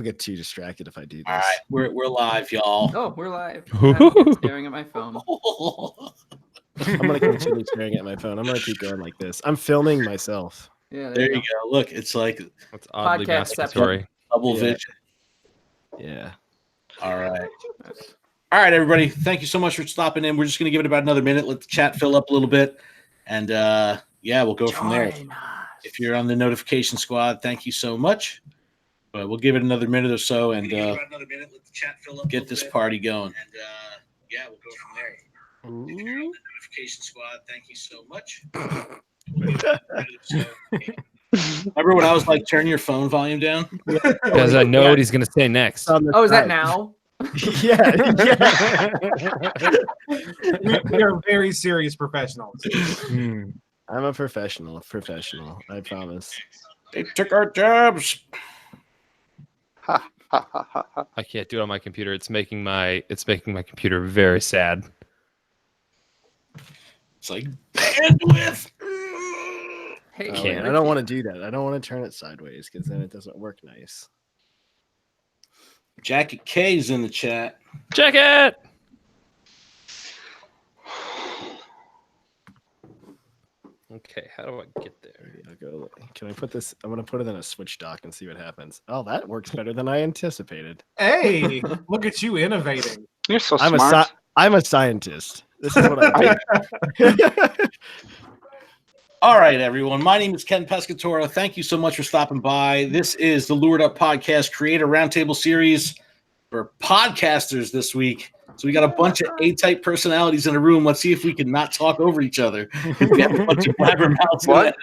get too distracted if I do this. All right, we're live, y'all. Oh, we're live. I'm staring at my phone. I'm gonna continue staring at my phone. I'm gonna keep going like this. I'm filming myself. Yeah, There you go. Look, it's like That's oddly Podcast masturbatory. double Yeah. vision. Yeah. All right. All right, everybody. Thank you so much for stopping in. We're just going to give it about another minute. Let the chat fill up a little bit. And, yeah, we'll go from there. If you're on the notification squad, thank you so much. But we'll give it another minute or so and get this party going. And, yeah, we'll go from there. If you're on the notification squad, thank you so much. Remember when I was like, turn your phone volume down? Because I know what he's going to say next. Oh, is that now? Yeah. We are very serious professionals. I'm a professional. I promise. They took our jobs. I can't do it on my computer. It's making my computer very sad. It's like bandwidth. Hey, Oh, wait, I don't want to do that. I don't want to turn it sideways because then it doesn't work nice. Jacket K's in the chat. Check it. Okay, how do I get there? I'll go. Can I put this? I'm gonna put it in a Switch dock and see what happens. Oh, that works better than I anticipated. Hey, look at you innovating. You're so I'm smart. I'm a scientist. This is what I do. All right, everyone. My name is Ken Pescatore. Thank you so much for stopping by. This is the Lured Up Podcast Creator Roundtable Series for podcasters this week. So we got a bunch of A-type personalities in a room. Let's see if we can not talk over each other. We have a bunch of blabbermouths. What?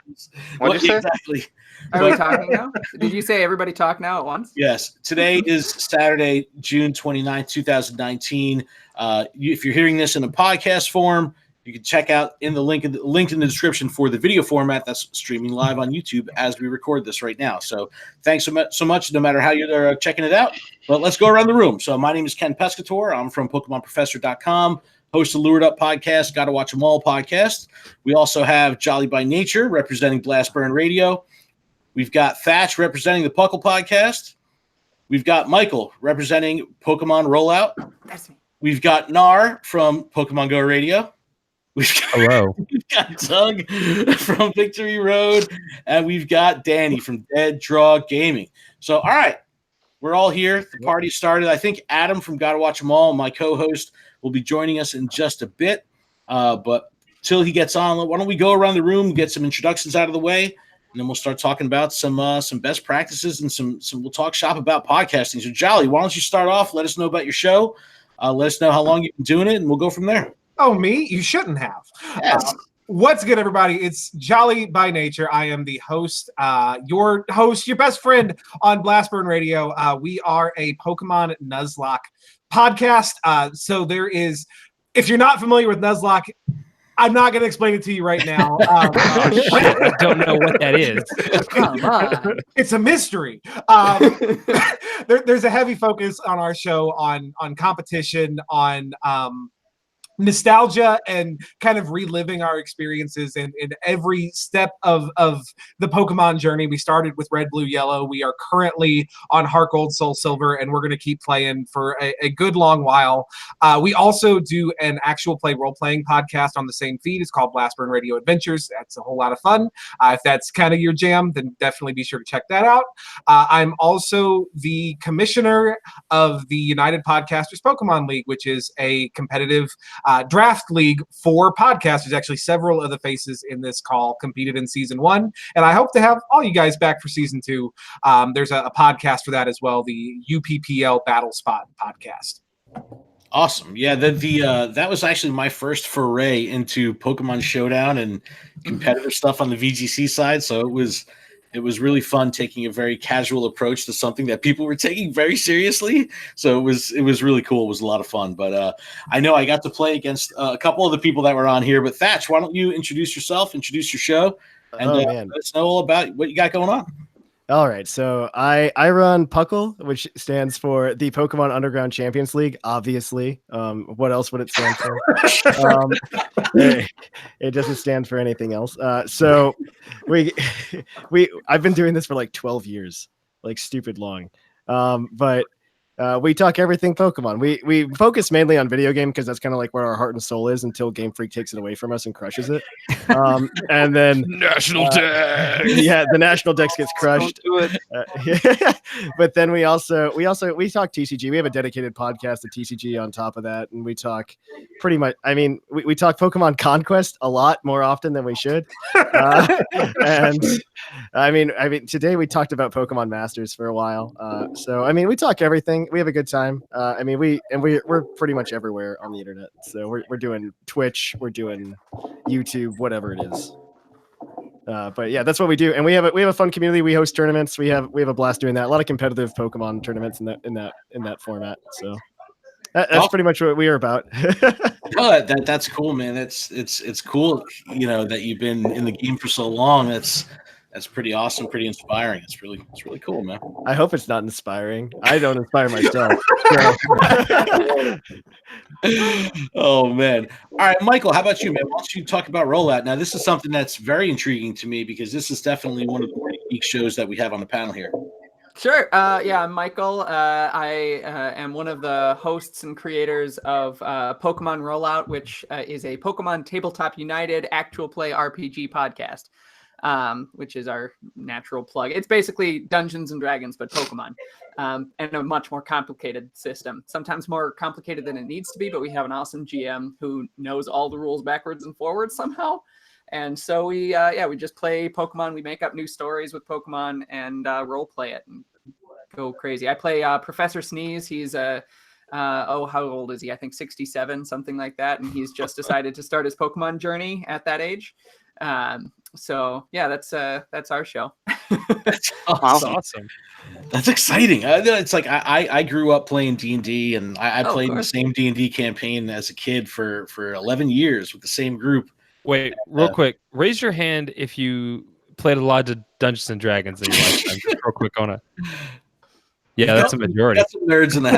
What'd you say? Exactly. Are we talking now? Did you say everybody talk now at once? Yes. Today is Saturday, June 29th, 2019. If you're hearing this in a podcast form, you can check out in the link in the description for the video format that's streaming live on YouTube as we record this right now. So thanks so much, no matter how you're checking it out. But let's go around the room. So my name is Ken Pescatore. I'm from PokemonProfessor.com, host of Lured Up Podcast, Gotta Watch 'Em All podcast. We also have Jolly by Nature representing Blastburn Radio. We've got Thatch representing the PUCL podcast. We've got Michael representing Pokemon Rollout. That's me. We've got Nar from Pokemon Go Radio. Hello. We've got Doug from Victory Road, and we've got Danny from Dead Draw Gaming. So, all right, we're all here. The party started. I think Adam from Gotta Watch 'Em All, my co-host, will be joining us in just a bit. But till he gets on, why don't we go around the room, get some introductions out of the way, and then we'll start talking about some best practices and some we'll talk shop about podcasting. So, Jolly, why don't you start off? Let us know about your show. Let us know how long you've been doing it, and we'll go from there. Oh, me? You shouldn't have. Yes. What's good, everybody? It's Jolly by Nature. I am the host, your best friend on Blastburn Radio. We are a Pokemon Nuzlocke podcast. So there is, if you're not familiar with Nuzlocke, I'm not going to explain it to you right now. I don't know what that is. Come on. It's a mystery. There's a heavy focus on our show on competition, on nostalgia, and kind of reliving our experiences in every step of the Pokemon journey. We started with Red, Blue, Yellow. We are currently on Heart Gold, Soul Silver, and we're going to keep playing for a good long while. We also do an actual play role-playing podcast on the same feed. It's called Blastburn Radio Adventures. That's a whole lot of fun. If that's kind of your jam, then definitely be sure to check that out. I'm also the commissioner of the United Podcasters Pokemon League, which is a competitive draft league for podcasters. Actually, several of the faces in this call competed in season 1, and I hope to have all you guys back for season 2. There's a podcast for that as well, the UPPL Battle Spot podcast. Awesome. Yeah, that was actually my first foray into Pokemon Showdown and competitive stuff on the VGC side. So it was really fun taking a very casual approach to something that people were taking very seriously. So it was really cool. It was a lot of fun. But I know I got to play against a couple of the people that were on here. But Thatch, why don't you introduce yourself, introduce your show, and let us know all about what you got going on. All right, so I run PUCL, which stands for the Pokemon Underground Champions League. Obviously, what else would it stand for? It doesn't stand for anything else. So I've been doing this for like 12 years, like stupid long. But we talk everything Pokemon. We focus mainly on video game because that's kind of like where our heart and soul is until Game Freak takes it away from us and crushes it. And then National Dex. yeah, the National Dex gets crushed. Don't do it. But then we talk TCG. We have a dedicated podcast to TCG on top of that, and we talk pretty much. I mean, we talk Pokemon Conquest a lot more often than we should. And I mean, today we talked about Pokemon Masters for a while. So I mean, we talk everything. We have a good time. I mean, we're pretty much everywhere on the internet. So we're doing Twitch, we're doing YouTube, whatever it is. But yeah, that's what we do, and we have a fun community. We host tournaments. We have a blast doing that. A lot of competitive Pokemon tournaments in that format. So that's pretty much what we are about. Oh, that's cool, man. It's cool, that you've been in the game for so long. That's pretty awesome, pretty inspiring. It's really cool, man. I hope it's not inspiring. I don't inspire myself. So. Oh man. All right, Michael, how about you, man? Why don't you talk about Rollout? Now, this is something that's very intriguing to me because this is definitely one of the more unique shows that we have on the panel here. Sure. Yeah, I'm Michael. I am one of the hosts and creators of Pokemon Rollout, which is a Pokemon Tabletop United actual play RPG podcast, which is our natural plug. It's basically Dungeons and Dragons, but Pokemon, and a much more complicated system. Sometimes more complicated than it needs to be, but we have an awesome GM who knows all the rules backwards and forwards somehow. And so we just play Pokemon. We make up new stories with Pokemon and role play it and go crazy. I play Professor Sneeze. He's how old is he? I think 67, something like that. And he's just decided to start his Pokemon journey at that age. So yeah, that's our show. That's Awesome. Awesome. That's exciting. It's like I grew up playing D&D, and I played the same D&D campaign as a kid for 11 years with the same group. Wait, real quick. Raise your hand if you played a lot of Dungeons and Dragons in your lifetime. Just real quick on it. Yeah, that's a majority. Got some nerds in the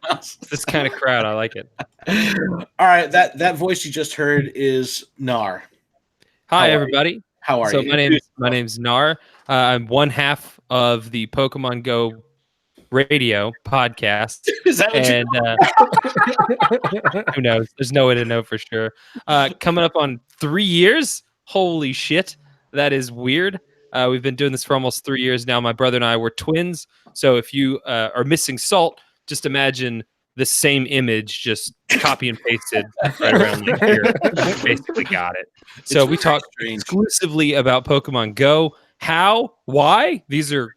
house. This kind of crowd, I like it. All right, that voice you just heard is Nar. Hi, everybody. How are you? So my name's Nar. I'm one half of the Pokemon Go radio podcast. Is that what who knows? There's no way to know for sure. Coming up on 3 years. Holy shit. That is weird. We've been doing this for almost 3 years now. My brother and I were twins. So if you are missing Salt, just imagine the same image, just copy and pasted right around here. Basically got it. So we talk exclusively about Pokemon Go. How? Why? These are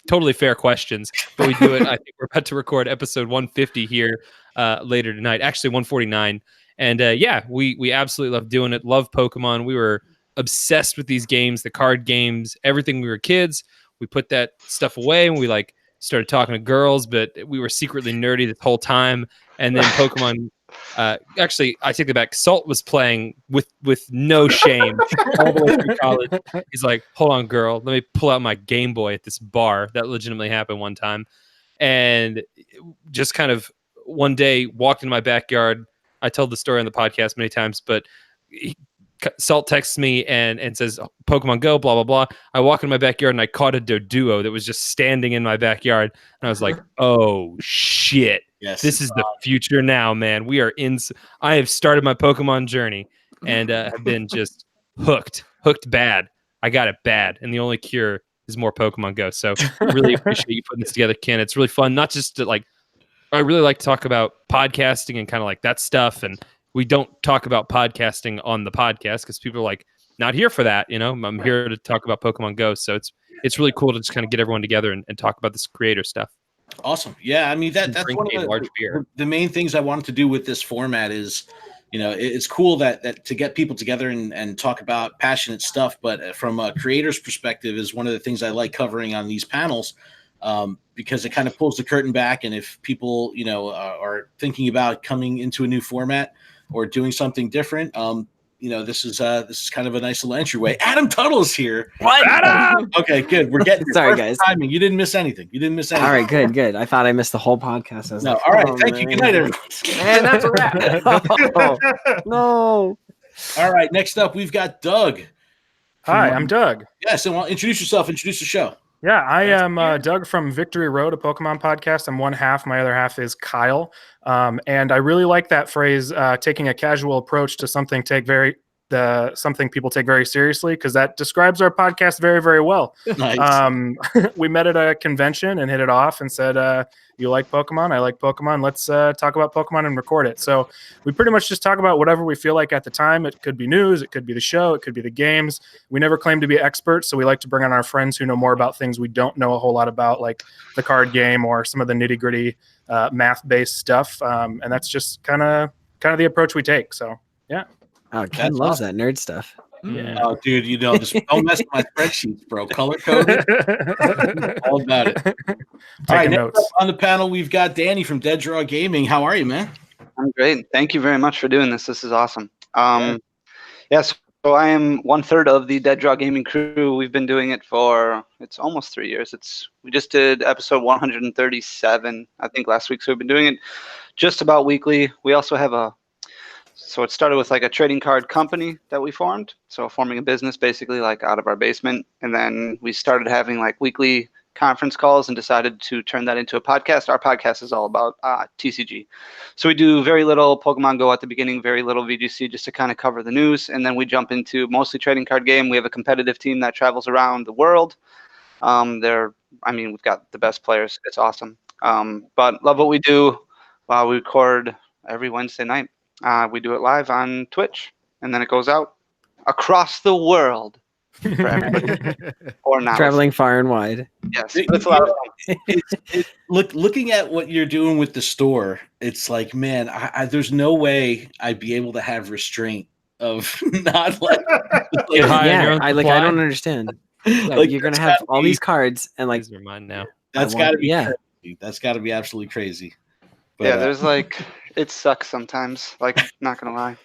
totally fair questions, but we do it. I think we're about to record episode 150 here later tonight. Actually, 149. And we absolutely love doing it. Love Pokemon. We were obsessed with these games, the card games, everything. We were kids. We put that stuff away and we started talking to girls, but we were secretly nerdy this whole time. And then Pokemon, actually, I take it back. Salt was playing with no shame all the way through college. He's like, hold on, girl. Let me pull out my Game Boy at this bar. That legitimately happened one time. And just kind of one day walked in my backyard. I told the story on the podcast many times, but Salt texts me and says, Pokemon Go, blah, blah, blah. I walk in my backyard and I caught a Doduo that was just standing in my backyard. And I was like, oh, shit. Yes, this is the future now, man. I have started my Pokemon journey and have been just hooked bad. I got it bad. And the only cure is more Pokemon Go. So really appreciate you putting this together, Ken. It's really fun. Not just to I really like to talk about podcasting and kind of like that stuff. And we don't talk about podcasting on the podcast because people are not here for that. I'm here to talk about Pokemon Go. So it's really cool to just kind of get everyone together and talk about this creator stuff. Awesome. Yeah. I mean, that's one of the main things I wanted to do with this format is, it's cool that to get people together and talk about passionate stuff. But from a creator's perspective is one of the things I like covering on these panels. Because it kind of pulls the curtain back. And if people, are thinking about coming into a new format or doing something different, this is kind of a nice little entryway. Adam Tuttle's here. What? Adam! Okay, good. We're getting sorry, guys. Timing. You didn't miss anything. All right, good. I thought I missed the whole podcast. All right. Thank you. Good night, everyone. And that's a wrap. No. All right. Next up, we've got Doug. Hi, I'm Doug. Yeah. So introduce yourself. Introduce the show. Yeah, I am Doug from Victory Road, a Pokemon podcast. I'm one half. My other half is Kyle. And I really like that phrase, taking a casual approach to something something people take very seriously, because that describes our podcast very, very well. Nice. We met at a convention and hit it off and said, you like Pokemon? I like Pokemon. Let's talk about Pokemon and record it. So we pretty much just talk about whatever we feel like at the time. It could be news. It could be the show. It could be the games. We never claim to be experts, so we like to bring on our friends who know more about things we don't know a whole lot about, like the card game or some of the nitty-gritty math-based stuff. And that's just kind of the approach we take. So, yeah. Oh, Ken loves that nerd stuff. Yeah. Oh, dude, just don't mess with my spreadsheets, bro. Color coded. All about it. All right, next up on the panel, we've got Danny from Dead Draw Gaming. How are you, man? I'm great. Thank you very much for doing this. This is awesome. Yes, so I am 1/3 of the Dead Draw Gaming crew. We've been doing it for it's almost 3 years. We just did episode 137, I think, last week. So we've been doing it just about weekly. We also have so it started with like a trading card company that we formed. So forming a business basically like out of our basement. And then we started having like weekly conference calls and decided to turn that into a podcast. Our podcast is all about TCG. So we do very little Pokemon Go at the beginning, very little VGC just to kind of cover the news. And then we jump into mostly trading card game. We have a competitive team that travels around the world. We've got the best players. It's awesome. But love what we do. We record every Wednesday night. We do it live on Twitch, and then it goes out across the world for everybody. Or not. Traveling far and wide. Yes, it's a lot of fun. Looking at what you're doing with the store, it's like, man, there's no way I'd be able to have restraint of not like. I don't understand. Like you're gonna have all these cards and like your mind now. That's got to be crazy. That's got to be absolutely crazy. But, there's it sucks sometimes. Like, not gonna lie.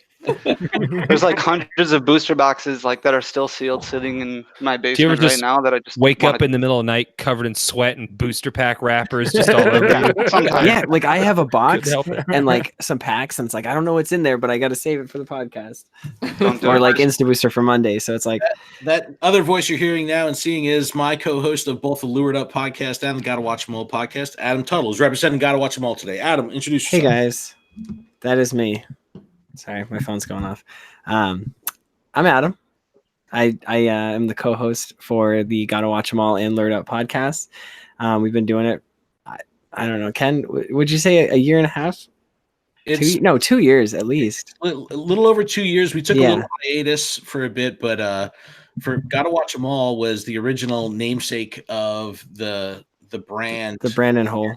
There's like hundreds of booster boxes like that are still sealed sitting in my basement right now that I just wake up in the middle of the night covered in sweat and booster pack wrappers just all over you. Yeah, like I have a box and like some packs and it's like I don't know what's in there, but I got to save it for the podcast. Or like Insta Booster for Monday. So it's like that other voice you're hearing now and seeing is my co-host of both the Lured Up podcast and the Gotta Watch 'Em All podcast, Adam Tuttle, is representing Gotta Watch 'Em All today. Adam, introduce yourself. Hey guys, that is me. Sorry, my phone's going off. I'm Adam. I am the co-host for the Gotta Watch 'Em All and Lured Up podcast. We've been doing it. I don't know, Ken. Would you say a year and a half? 2 years at least. A little over 2 years. We took a little hiatus for a bit, but for Gotta Watch 'Em All was the original namesake of the brand. The brand and whole.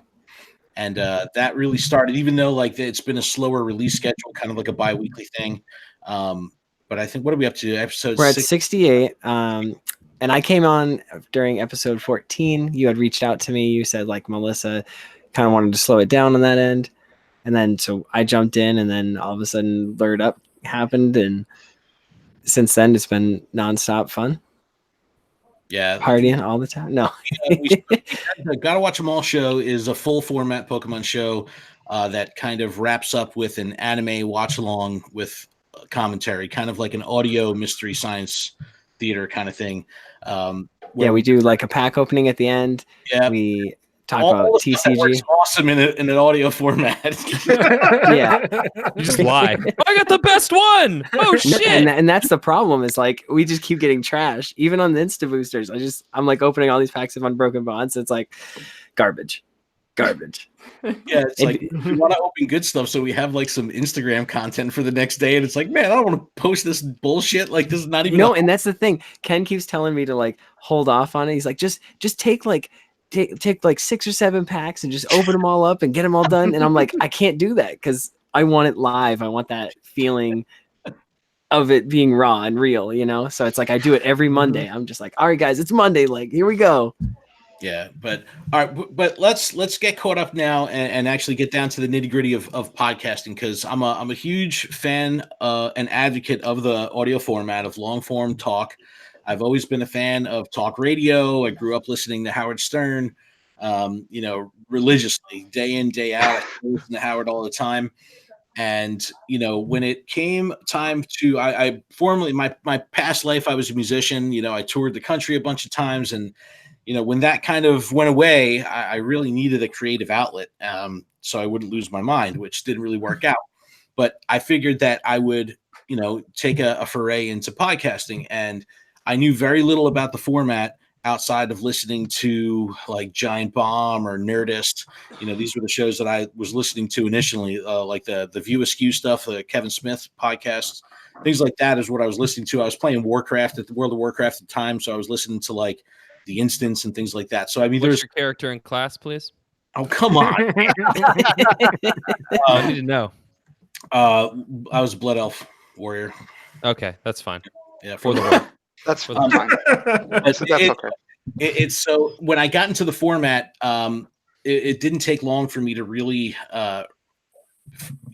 And that really started, even though like it's been a slower release schedule, kind of like a bi-weekly thing. But I think, what are we up to? We're at 68. And I came on during episode 14. You had reached out to me. You said like Melissa kind of wanted to slow it down on that end. And then so I jumped in, and then all of a sudden Lured Up happened. And since then it's been nonstop fun. Yeah, partying all the time. No, the Gotta Watch 'Em All show is a full format Pokemon show that kind of wraps up with an anime watch along with commentary, kind of like an audio mystery science theater kind of thing. We do like a pack opening at the end. Yeah, we talk about TCG. Awesome in an audio format. Yeah, you just lie. I got the best one. Oh shit! And that's the problem. Is like we just keep getting trash. Even on the Insta boosters, I'm like opening all these packs of Unbroken Bonds. It's like garbage. Yeah, it's like we want to open good stuff, so we have like some Instagram content for the next day, and it's like, man, I don't want to post this bullshit. Like this is not even. No, and that's the thing. Ken keeps telling me to like hold off on it. He's like, just take like. Take like 6 or 7 packs and just open them all up and get them all done. And I'm like, I can't do that because I want it live. I want that feeling of it being raw and real, you know? So it's like I do it every Monday. I'm just like, all right, guys, it's Monday. Like, here we go. Yeah, but all right, but let's get caught up now and actually get down to the nitty gritty of podcasting, because I'm a huge fan and advocate of the audio format of long form talk. I've always been a fan of talk radio. I grew up listening to Howard Stern, religiously, day in, day out. I listen to Howard all the time. And, when it came time to, I formerly, my past life, I was a musician. I toured the country a bunch of times, and, when that kind of went away, I really needed a creative outlet, so I wouldn't lose my mind, which didn't really work out. But I figured that I would, take a foray into podcasting, and I knew very little about the format outside of listening to like Giant Bomb or Nerdist. These were the shows that I was listening to initially, like the View Askew stuff, the Kevin Smith podcasts, things like that is what I was listening to. I was playing World of Warcraft at the time, so I was listening to like the Instance and things like that. So I mean, What's your character in class, please? Oh, come on. I need to know. I was a Blood Elf Warrior. Okay, that's fine. Yeah, For the war. That's For fine. That's okay. It's so when I got into the format, it didn't take long for me to really,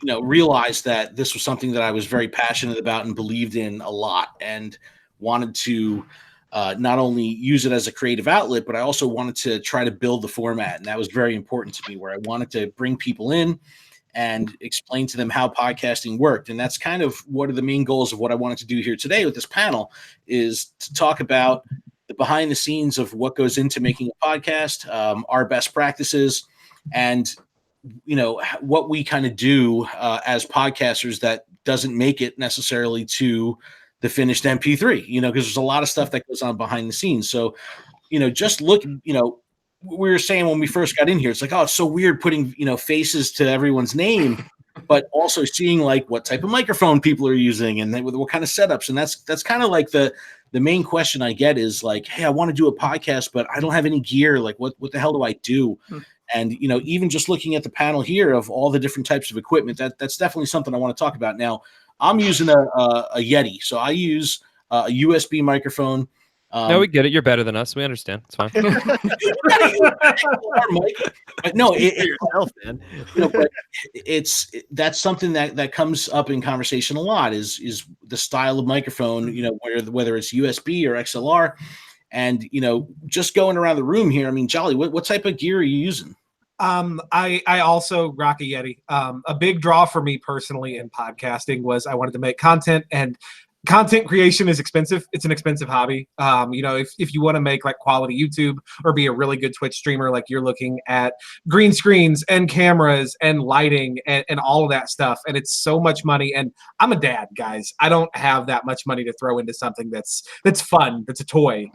realize that this was something that I was very passionate about and believed in a lot, and wanted to not only use it as a creative outlet, but I also wanted to try to build the format, and that was very important to me. Where I wanted to bring people in and explain to them how podcasting worked. And that's kind of one of the main goals of what I wanted to do here today with this panel, is to talk about the behind the scenes of what goes into making a podcast, our best practices, and what we kind of do as podcasters that doesn't make it necessarily to the finished MP3, because there's a lot of stuff that goes on behind the scenes. So, just look, we were saying when we first got in here, it's like, oh, it's so weird putting, faces to everyone's name, but also seeing like what type of microphone people are using and what kind of setups. And that's kind of like the main question I get is like, hey, I want to do a podcast, but I don't have any gear. Like, what the hell do I do? And, even just looking at the panel here of all the different types of equipment, that's definitely something I want to talk about. Now, I'm using a Yeti. So I use a USB microphone. No, we get it. You're better than us. We understand. It's fine. But no, that's something that comes up in conversation a lot is the style of microphone, whether it's USB or XLR, and just going around the room here. I mean, Jolly, what type of gear are you using? I also rock a Yeti. A big draw for me personally in podcasting was I wanted to make content, and content creation is expensive. It's an expensive hobby. If you want to make like quality YouTube or be a really good Twitch streamer, like you're looking at green screens and cameras and lighting and all of that stuff. And it's so much money. And I'm a dad, guys. I don't have that much money to throw into something that's fun, that's a toy.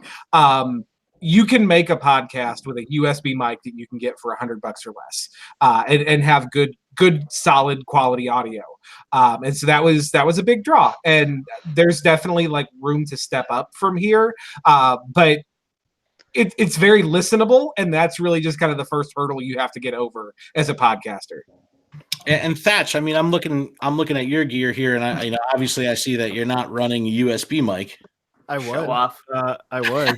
You can make a podcast with a USB mic that you can get for $100 or less, and have good, solid quality audio. And so that was a big draw. And there's definitely like room to step up from here. But it's very listenable, and that's really just kind of the first hurdle you have to get over as a podcaster. And Thatch, I mean, I'm looking at your gear here, and I obviously I see that you're not running a USB mic. I was. Show off. I was.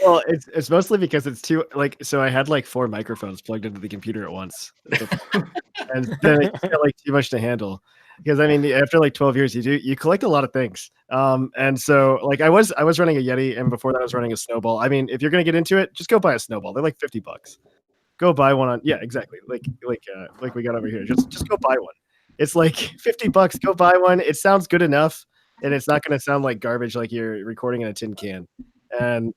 Well, it's mostly because it's too so I had like 4 microphones plugged into the computer at once, and then it's like too much to handle. Because I mean, after like 12 years, you collect a lot of things. And so like I was running a Yeti, and before that I was running a Snowball. I mean, if you're gonna get into it, just go buy a Snowball. They're like $50. Go buy one on exactly like we got over here. Just go buy one. It's like $50. Go buy one. It sounds good enough. And it's not going to sound like garbage like you're recording in a tin can. And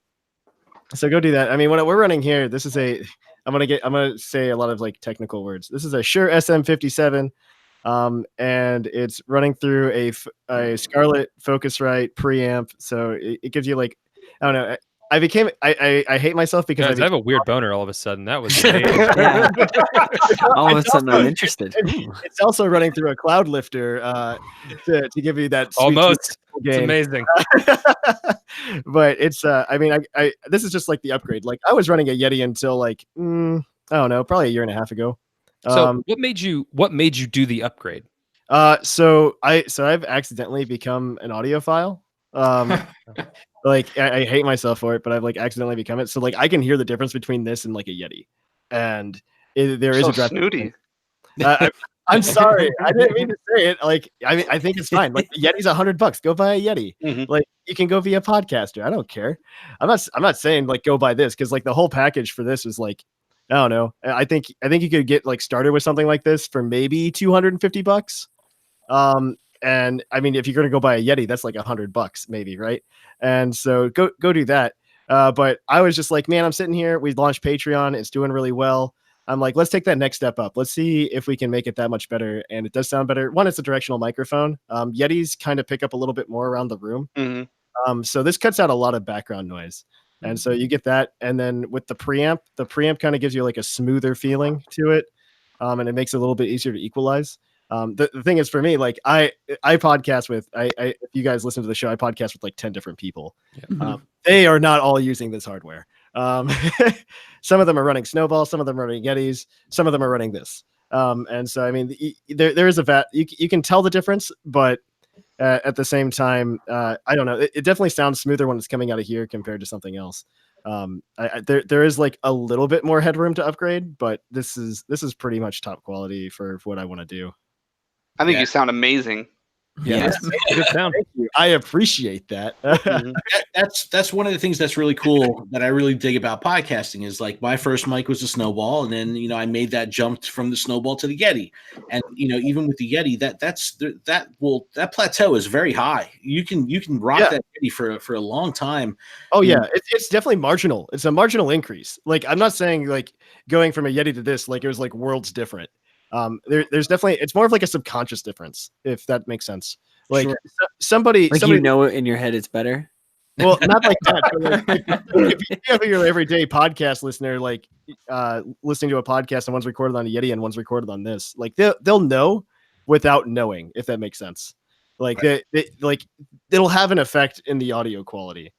so go do that. I mean, what we're running here, this is I'm going to say a lot of like technical words. This is a Shure SM57, and it's running through a Scarlett Focusrite preamp. So it gives you like, I don't know. I hate myself because I have a weird boner all of a sudden. That was Yeah. All of a sudden I'm interested. It's also running through a cloud lifter to give you that sweet, almost. Sweet it's amazing. But it's I mean I this is just like the upgrade. Like I was running a Yeti until like I don't know, probably a year and a half ago. So what made you do the upgrade? So I've accidentally become an audiophile. Like I hate myself for it, but I've like accidentally become it. So like I can hear the difference between this and like a Yeti, and there is so a drop. Snooty. I'm sorry, I didn't mean to say it. Like I think it's fine. Like the Yeti's $100. Go buy a Yeti. Mm-hmm. Like you can go be a podcaster. I don't care. I'm not saying like go buy this, because like the whole package for this is like I don't know. I think you could get like started with something like this for maybe $250. And I mean, if you're going to go buy a Yeti, that's like $100 maybe. Right. And so go do that. But I was just like, man, I'm sitting here. We launched Patreon. It's doing really well. I'm like, let's take that next step up. Let's see if we can make it that much better. And it does sound better. One, it's a directional microphone. Yetis kind of pick up a little bit more around the room. So this cuts out a lot of background noise. And so you get that. And then with the preamp kind of gives you like a smoother feeling to it. And it makes it a little bit easier to equalize. The thing is, for me, like I podcast with, if you guys listen to the show, I podcast with like 10 different people. They are not all using this hardware. Some of them are running Snowball, some of them are running Yetis, some of them are running this. And so, I mean, there is you can tell the difference, but at the same time, I don't know. It definitely sounds smoother when it's coming out of here compared to something else. There is like a little bit more headroom to upgrade, but this is pretty much top quality for what I want to do. I think you sound amazing. Yes. Good sound. Thank you. I appreciate that. That's one of the things that's really cool that I really dig about podcasting is like my first mic was a Snowball, and then I made that jump from the Snowball to the Yeti, and even with the Yeti, that plateau is very high. You can rock that Yeti for a long time. Oh yeah, it's definitely marginal. It's a marginal increase. Like I'm not saying like going from a Yeti to this like it was like worlds different. There's definitely, it's more of like a subconscious difference, if that makes sense. Like somebody in your head it's better. Well, not like that. But like, if you have your everyday podcast listener, like listening to a podcast and one's recorded on a Yeti and one's recorded on this, like they'll know without knowing, if that makes sense. Like it'll have an effect in the audio quality.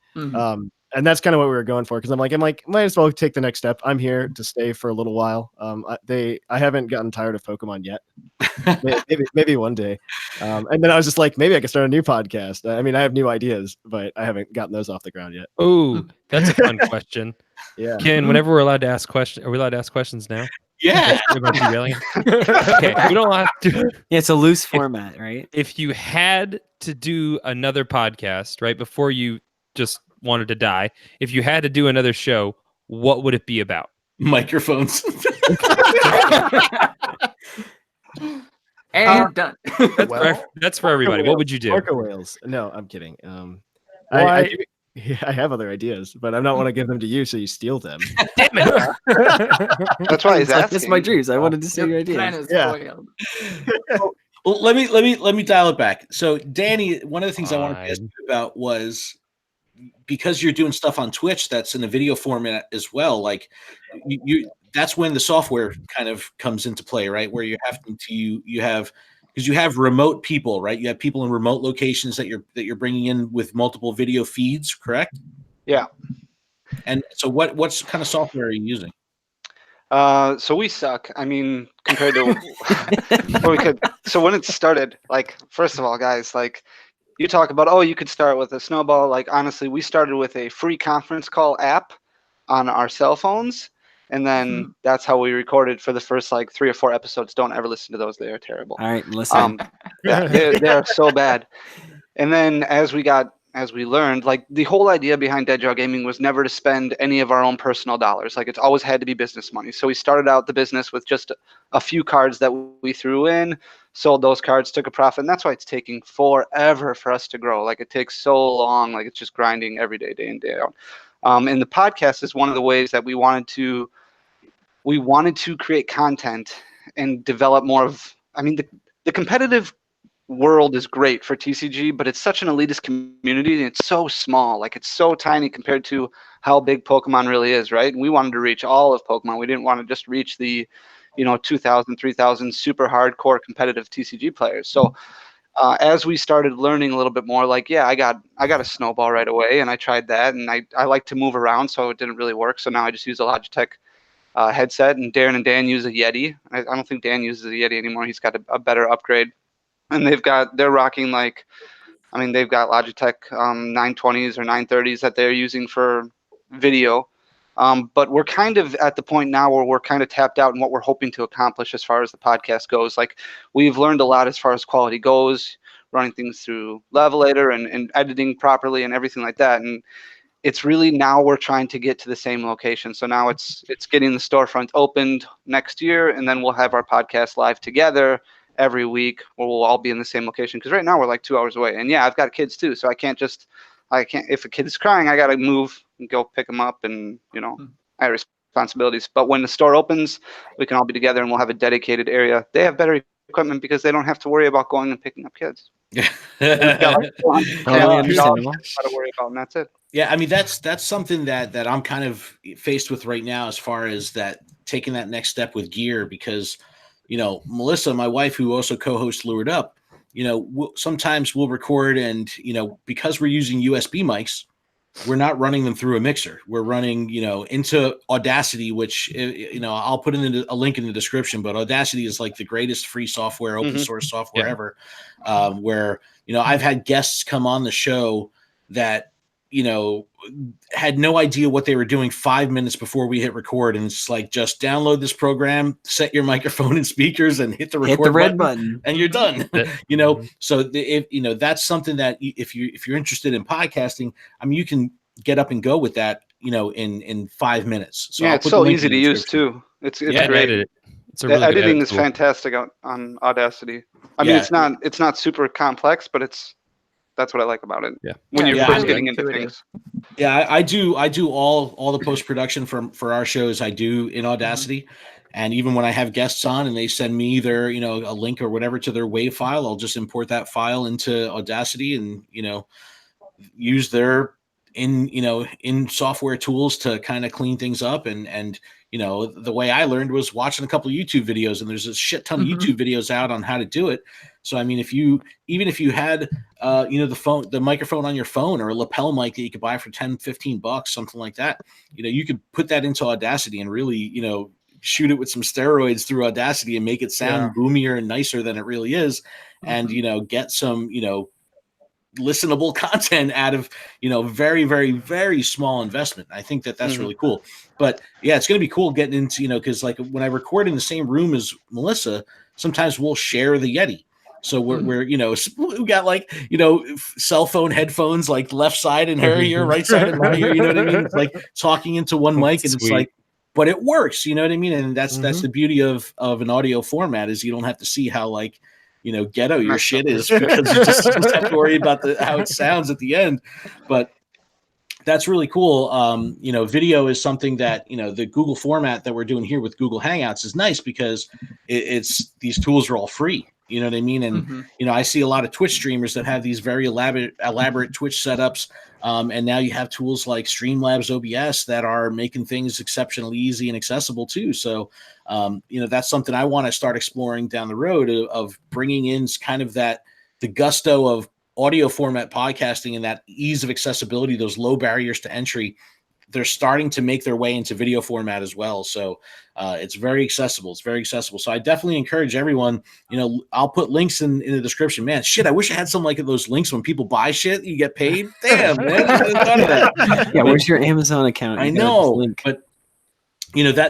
And that's kind of what we were going for, because I'm like, might as well take the next step. I'm here to stay for a little while. I haven't gotten tired of Pokemon yet. maybe one day. And then I was just like, maybe I could start a new podcast. I mean, I have new ideas, but I haven't gotten those off the ground yet. Oh, that's a fun question. Yeah. Ken, whenever we're allowed to ask questions, are we allowed to ask questions now? Yeah. Okay, we don't have to. Yeah, it's a loose format, right? If you had to do another podcast, right, before you just wanted to die, if you had to do another show, what would it be about? Microphones. And done. That's for everybody. What would you do? Orca whales. No, I'm kidding. I have other ideas, but I don't want to give them to you, so you steal them. Damn it! That's why he's asking. That's my dreams. I wanted to see your ideas. Well, let me dial it back. So, Danny, one of the things I wanted to ask you about was, because you're doing stuff on Twitch that's in a video format as well, like that's when the software kind of comes into play, right? Where you have because you have remote people, right? You have people in remote locations that you're bringing in with multiple video feeds, correct? Yeah. And so what's kind of software are you using? So we suck. I mean, compared to what we could. So when it started, like, first of all, guys, like, you talk about, you could start with a Snowball. Like, honestly, we started with a free conference call app on our cell phones. And then that's how we recorded for the first, like, 3 or 4 episodes. Don't ever listen to those. They are terrible. All right, listen. Yeah, they are so bad. And then as we learned, like, the whole idea behind Dead Draw Gaming was never to spend any of our own personal dollars. Like, it's always had to be business money. So we started out the business with just a few cards that we threw in, sold those cards, took a profit, and that's why it's taking forever for us to grow. Like, it takes so long. Like, it's just grinding every day, day in, day out. And the podcast is one of the ways that we wanted to create content and develop more of, I mean, the competitive world is great for TCG, but it's such an elitist community, and it's so small. Like, it's so tiny compared to how big Pokemon really is, right? And we wanted to reach all of Pokemon. We didn't want to just reach the 2,000, 3,000 super hardcore competitive TCG players. So as we started learning a little bit more, like, I got a Snowball right away, and I tried that, and I like to move around, so it didn't really work. So now I just use a Logitech headset, and Darren and Dan use a Yeti. I don't think Dan uses a Yeti anymore. He's got a better upgrade. And they're rocking, like, I mean, they've got Logitech 920s or 930s that they're using for video. But we're kind of at the point now where we're kind of tapped out in what we're hoping to accomplish as far as the podcast goes. Like, we've learned a lot as far as quality goes, running things through Levelator and editing properly and everything like that. And it's really, now we're trying to get to the same location. So now it's getting the storefront opened next year, and then we'll have our podcast live together every week, where we'll all be in the same location. Because right now we're like 2 hours away. And I've got kids too, so I can't just I can't. If a kid is crying, I gotta move and go pick him up, and I have responsibilities. But when the store opens, we can all be together, and we'll have a dedicated area. They have better equipment because they don't have to worry about going and picking up kids. We've got like understandable. to worry about, and that's it. Yeah, I mean that's something that I'm kind of faced with right now as far as that taking that next step with gear, because Melissa, my wife, who also co-hosts Lured Up, sometimes we'll record, and because we're using USB mics, we're not running them through a mixer. We're running into Audacity, which I'll put in a link in the description. But Audacity is like the greatest free software, open source software ever. Where I've had guests come on the show that had no idea what they were doing 5 minutes before we hit record, and it's like, just download this program, set your microphone and speakers, and hit the record hit the red button, and you're done. So if that's something that if you're interested in podcasting, I mean, you can get up and go with that in 5 minutes. So it's so easy to use too. It's great. Really editing is fantastic on Audacity. I mean, it's not super complex, but that's what I like about it. Yeah. When you're first getting into things. Yeah, I do all the post-production for our shows. I do in Audacity. And even when I have guests on and they send me their, a link or whatever to their WAV file, I'll just import that file into Audacity and, use their in software tools to kind of clean things up. And the way I learned was watching a couple of YouTube videos, and there's a shit ton of YouTube videos out on how to do it. So, I mean, even if you had, the microphone on your phone, or a lapel mic that you could buy for $10-15, something like that, you could put that into Audacity and really, shoot it with some steroids through Audacity and make it sound boomier and nicer than it really is. And, get some, listenable content out of, very, very, very small investment. I think that's really cool. But yeah, it's going to be cool getting into, because like when I record in the same room as Melissa, sometimes we'll share the Yeti. So we're we got like, cell phone headphones, like left side in her ear, right side in my ear. You know what I mean? It's like talking into one mic, and it's like, but it works. You know what I mean? And that's the beauty of an audio format, is you don't have to see how like, ghetto your shit is, because you just have to worry about how it sounds at the end. But that's really cool. Video is something that, the Google format that we're doing here with Google Hangouts is nice, because it's these tools are all free. You know what I mean? And, I see a lot of Twitch streamers that have these very elaborate Twitch setups. And now you have tools like Streamlabs OBS that are making things exceptionally easy and accessible too. So, that's something I want to start exploring down the road, of bringing in kind of the gusto of audio format podcasting, and that ease of accessibility, those low barriers to entry. They're starting to make their way into video format as well. So it's very accessible. It's very accessible. So I definitely encourage everyone, I'll put links in the description. Man, shit, I wish I had some like those links when people buy shit, you get paid. Damn, man. Yeah, where's your Amazon account? I know, but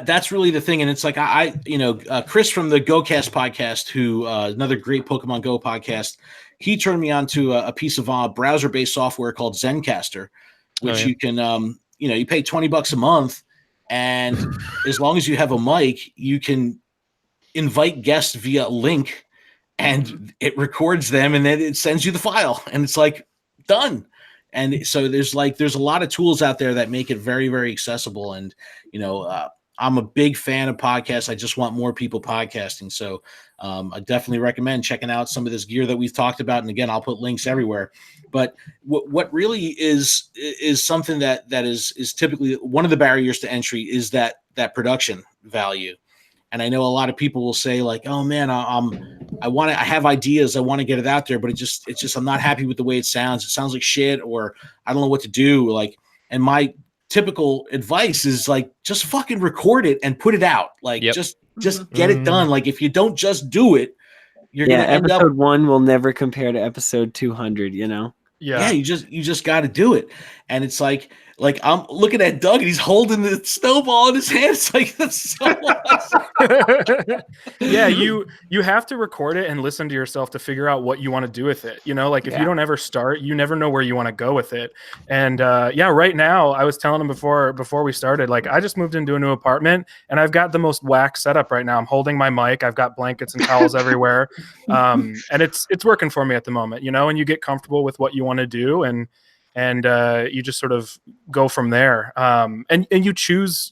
that's really the thing. And it's like, Chris from the GoCast podcast, who another great Pokemon Go podcast, he turned me on to a piece of browser-based software called Zencaster, which you can, you pay $20 a month, and as long as you have a mic, you can invite guests via link, and it records them, and then it sends you the file, and it's like done. And so there's a lot of tools out there that make it very, very accessible. And, I'm a big fan of podcasts. I just want more people podcasting. So I definitely recommend checking out some of this gear that we've talked about. And again, I'll put links everywhere. But what really is something that is typically one of the barriers to entry is that production value. And I know a lot of people will say like, oh man, I have ideas. I want to get it out there, but it's just, I'm not happy with the way it sounds. It sounds like shit, or I don't know what to do. Like, and my typical advice is like, just fucking record it and put it out. Like, just get it done. Like, if you don't just do it, you're going to end up. Episode 1 will never compare to episode 200, Yeah, you just got to do it. And it's like I'm looking at Doug, and he's holding the snowball in his hand. It's like, that's so awesome. Yeah, you have to record it and listen to yourself to figure out what you want to do with it. Like if you don't ever start, you never know where you want to go with it. And right now, I was telling him before we started, like I just moved into a new apartment, and I've got the most whack setup right now. I'm holding my mic, I've got blankets and towels everywhere, and it's working for me at the moment. And you get comfortable with what you want to do, and and you just sort of go from there. And you choose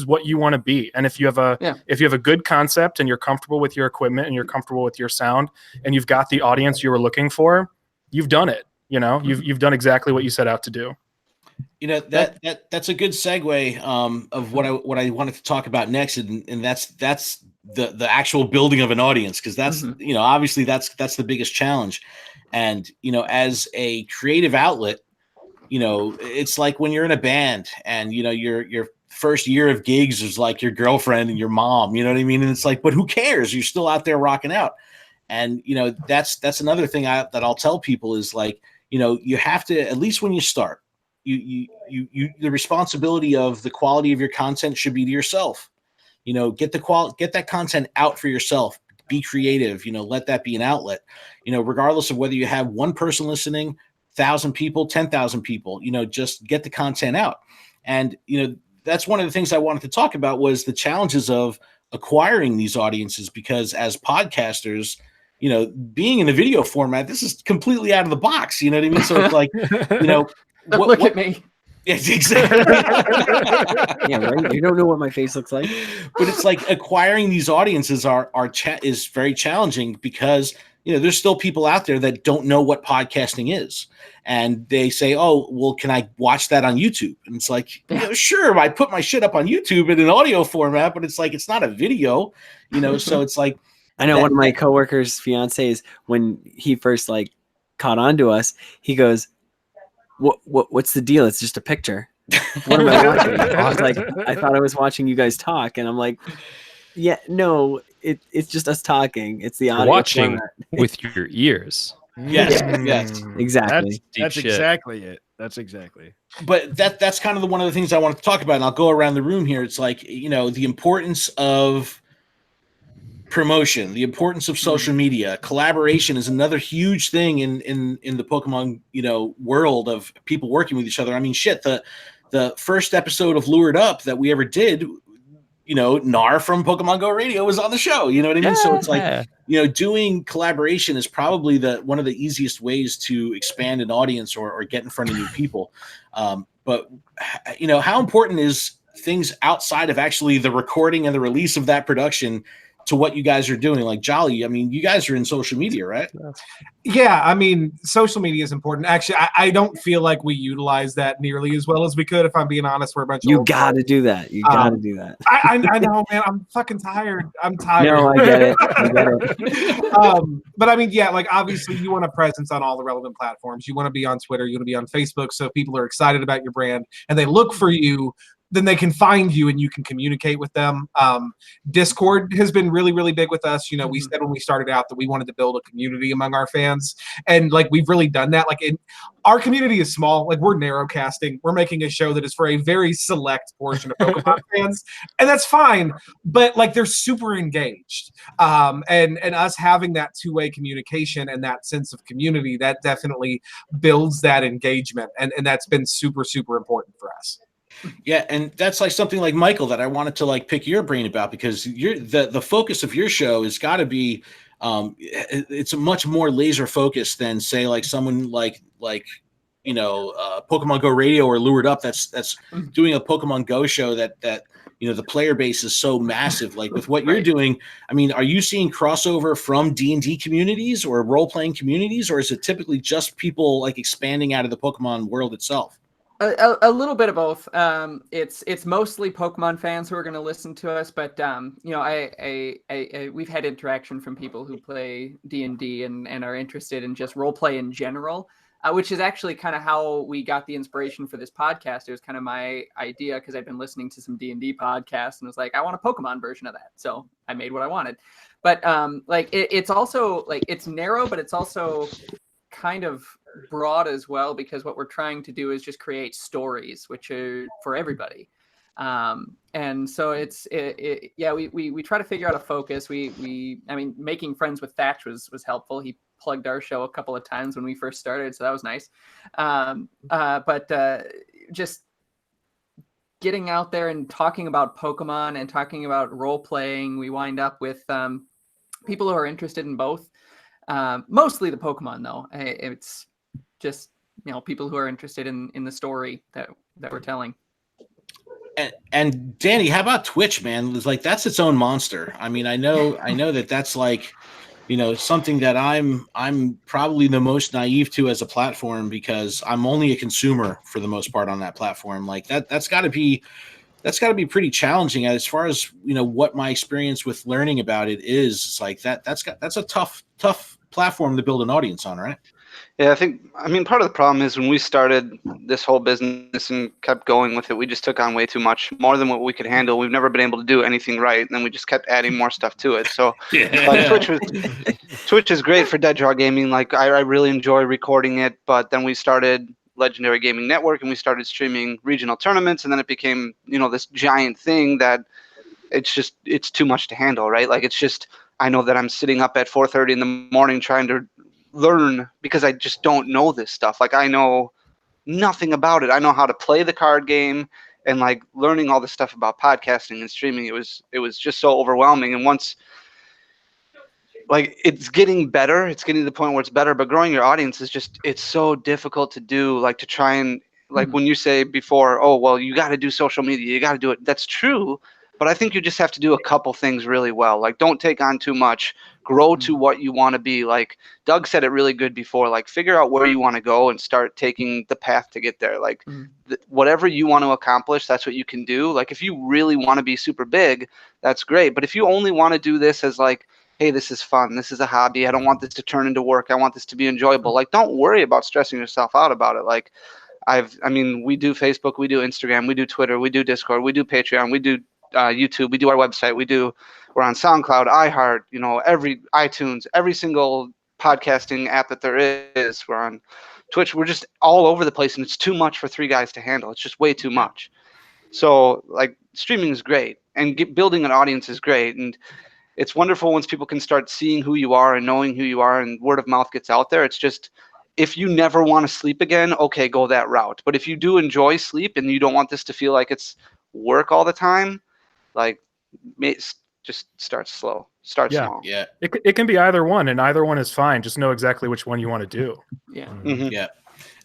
what you want to be. And if you have a good concept and you're comfortable with your equipment and you're comfortable with your sound and you've got the audience you were looking for, you've done it. You know, you've done exactly what you set out to do. You know, that's a good segue of what I wanted to talk about next, and that's the actual building of an audience, because that's you know, obviously that's the biggest challenge. And you know, as a creative outlet, you know, it's like when you're in a band and you know your first year of gigs is like your girlfriend and your mom, you know what I mean? And it's like, but who cares? You're still out there rocking out. And you know, that's another thing that I'll tell people is like, you know, you have to, at least when you start, you the responsibility of the quality of your content should be to yourself. You know, get that content out for yourself. Be creative. You know, let that be an outlet. You know, regardless of whether you have one person listening, 1,000 people, 10,000 people. You know, just get the content out. And you know, that's one of the things I wanted to talk about was the challenges of acquiring these audiences, because as podcasters, you know, being in a video format, this is completely out of the box. You know what I mean? So it's like, you know, look at me. Yes, exactly. Yeah, right. You don't know what my face looks like. But it's like acquiring these audiences is very challenging, because you know, there's still people out there that don't know what podcasting is, and they say, "Oh, well, can I watch that on YouTube?" And it's like, you know, sure, I put my shit up on YouTube in an audio format, but it's like it's not a video, you know. So it's like, I know one of my coworkers' fiancés, when he first like caught on to us, he goes, "What's the deal? It's just a picture. What am I watching?" I was like, "I thought I was watching you guys talk," and I'm like, "Yeah, no, it's just us talking. It's the audio Watching format." with your ears. yes, yes. Exactly. That's shit. exactly it. That's exactly. But that's kind of one of the things I wanted to talk about, and I'll go around the room here. It's like, you know, the importance of promotion, the importance of social media, collaboration is another huge thing in the Pokemon, you know, world of people working with each other. I mean, shit, the first episode of Lured Up that we ever did, you know, Nar from Pokemon Go Radio was on the show. You know what I mean? So it's like, you know, doing collaboration is probably one of the easiest ways to expand an audience or get in front of new people. But you know, how important is things outside of actually the recording and the release of that production to what you guys are doing? Like Jolly, I mean, you guys are in social media, right? Yeah, I mean, social media is important. Actually, I don't feel like we utilize that nearly as well as we could. If I'm being honest, we're a bunch of You got to do that. You got to do that. I know, man. I'm fucking tired. I'm tired. No, I get it. I get it. But I mean, yeah, like obviously you want a presence on all the relevant platforms. You want to be on Twitter. You want to be on Facebook, so people are excited about your brand and they look for you. Then they can find you and you can communicate with them. Discord has been really, really big with us. You know, we said when we started out that we wanted to build a community among our fans. And like, we've really done that. Like, our community is small. Like, we're narrowcasting. We're making a show that is for a very select portion of Pokemon fans. And that's fine. But like, they're super engaged. And us having that two-way communication and that sense of community, that definitely builds that engagement. And that's been super, super important for us. Yeah, and that's like something like Michael that I wanted to like pick your brain about, because the focus of your show has got to be it's a much more laser focused than say like someone like you know, Pokemon Go Radio or Lured Up that's doing a Pokemon Go show that you know, the player base is so massive. Like with what you're doing, I mean, are you seeing crossover from D&D communities or role playing communities, or is it typically just people like expanding out of the Pokemon world itself? A little bit of both. It's mostly Pokemon fans who are going to listen to us, but you know, we've had interaction from people who play D&D and are interested in just role play in general, which is actually kind of how we got the inspiration for this podcast. It was kind of my idea because I've been listening to some D&D podcasts and was like, I want a Pokemon version of that, so I made what I wanted. But like it's also like it's narrow, but it's also kind of broad as well, because what we're trying to do is just create stories which are for everybody, and so we try to figure out a focus. I mean, making friends with Thatch was helpful. He plugged our show a couple of times when we first started, so that was nice. But just getting out there and talking about Pokemon and talking about role playing, we wind up with people who are interested in both. Mostly the Pokemon, though. It's just people who are interested in the story that we're telling. And Danny, how about Twitch, man? It's like that's its own monster. I mean, I know that's like, something that I'm probably the most naive to as a platform, because I'm only a consumer for the most part on that platform. Like that's got to be pretty challenging as far as what my experience with learning about it is. It's like that's a tough platform to build an audience on, right? Yeah, part of the problem is when we started this whole business and kept going with it, we just took on way too much, more than what we could handle. We've never been able to do anything right, and then we just kept adding more stuff to it. So like Twitch is great for Dead Draw Gaming. Like I really enjoy recording it, but then we started Legendary Gaming Network and we started streaming regional tournaments, and then it became, this giant thing that it's too much to handle, right? Like I know that I'm sitting up at 4:30 in the morning trying to learn because I just don't know this stuff. Like I know nothing about it. I know how to play the card game, and like learning all this stuff about podcasting and streaming, it was just so overwhelming. And once, like, it's getting better, it's getting to the point where it's better, but growing your audience is it's so difficult to do. Like to try and like when you say before, oh well, you got to do social media, you got to do it. That's true. But I think you just have to do a couple things really well. Like, don't take on too much. Grow to what you want to be. Like, Doug said it really good before. Like, figure out where you want to go and start taking the path to get there. Like, whatever you want to accomplish, that's what you can do. Like, if you really want to be super big, that's great. But if you only want to do this as like, hey, this is fun, this is a hobby, I don't want this to turn into work, I want this to be enjoyable. Like, don't worry about stressing yourself out about it. Like, we do Facebook, we do Instagram, we do Twitter, we do Discord, we do Patreon, we do YouTube, we do our website, we're on SoundCloud, iHeart, every iTunes, every single podcasting app that there is. We're on Twitch. We're just all over the place, and it's too much for 3 guys to handle. It's just way too much. So like streaming is great, and building an audience is great, and it's wonderful once people can start seeing who you are and knowing who you are, and word of mouth gets out there. It's just, if you never want to sleep again, okay, go that route. But if you do enjoy sleep and you don't want this to feel like it's work all the time, like, just start slow. Start small. Yeah. It can be either one, and either one is fine. Just know exactly which one you want to do. Yeah. Mm-hmm. Yeah.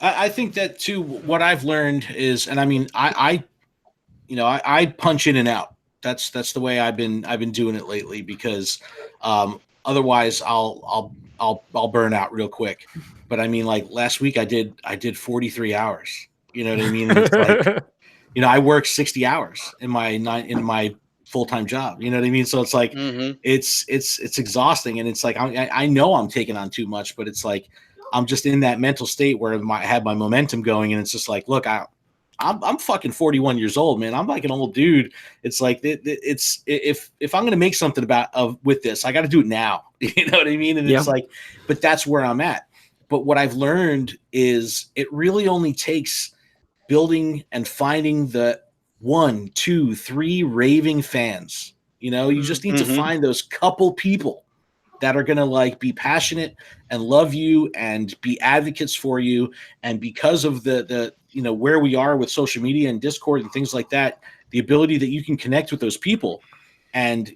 I think that too, what I've learned is, and I mean, I punch in and out. That's the way I've been doing it lately, because otherwise I'll burn out real quick. But I mean, like last week I did 43 hours. You know what I mean? It's like, I work 60 hours in my full-time job. You know what I mean? So it's like, it's exhausting, and it's like, I know I'm taking on too much, but it's like, I'm just in that mental state where I have my momentum going, and it's just like, look, I'm fucking 41 years old, man. I'm like an old dude. It's like, it's if I'm going to make something with this, I got to do it now. You know what I mean? And it's like, but that's where I'm at. But what I've learned is it really only takes building and finding the 1, 2, 3 raving fans. You just need to find those couple people that are going to like be passionate and love you and be advocates for you. And because of the where we are with social media and Discord and things like that, the ability that you can connect with those people and,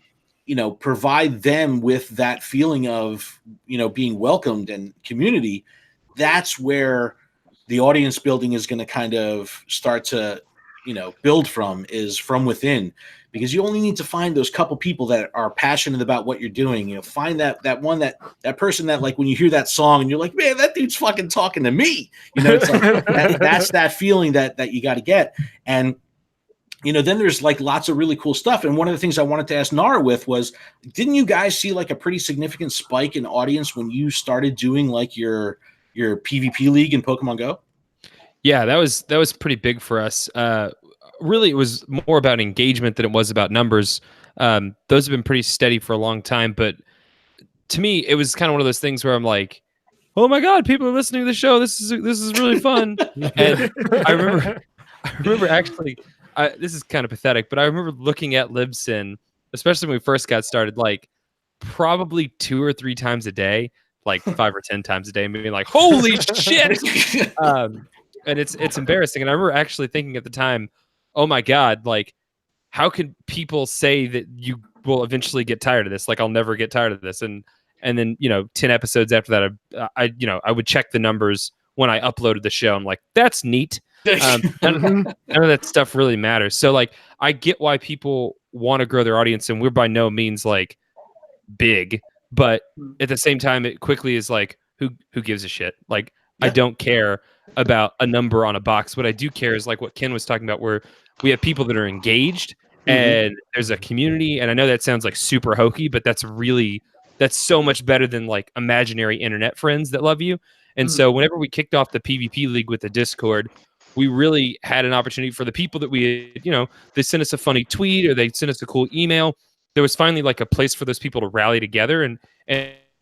provide them with that feeling of, being welcomed and community, that's where the audience building is going to kind of start to, build from within, because you only need to find those couple people that are passionate about what you're doing. Find that one, that person that, like, when you hear that song and you're like, man, that dude's fucking talking to me. It's like, that's that feeling that you got to get. And, then there's like lots of really cool stuff. And one of the things I wanted to ask Nara was, didn't you guys see like a pretty significant spike in audience when you started doing like your PvP league in Pokemon Go? Yeah, that was pretty big for us. Really, it was more about engagement than it was about numbers. Those have been pretty steady for a long time, but to me, it was kind of one of those things where I'm like, "Oh my god, people are listening to the show! This is really fun." And I remember actually, this is kind of pathetic, but I remember looking at Libsyn, especially when we first got started, like probably 2 or 3 times a day, like 5 or 10 times a day, and being like, "Holy shit!" And it's embarrassing. And I remember actually thinking at the time, oh my God, like, how could people say that you will eventually get tired of this? Like, I'll never get tired of this. And then, 10 episodes after that, I would check the numbers when I uploaded the show. I'm like, that's neat. None of that stuff really matters. So like, I get why people want to grow their audience, and we're by no means like big, but at the same time, it quickly is like, who gives a shit? Like, I don't care about a number on a box. What I do care is like what Ken was talking about, where we have people that are engaged and there's a community. And I know that sounds like super hokey, but that's so much better than like imaginary internet friends that love you. And so whenever we kicked off the PvP League with the Discord, we really had an opportunity for the people that we, they sent us a funny tweet or they sent us a cool email. There was finally like a place for those people to rally together. And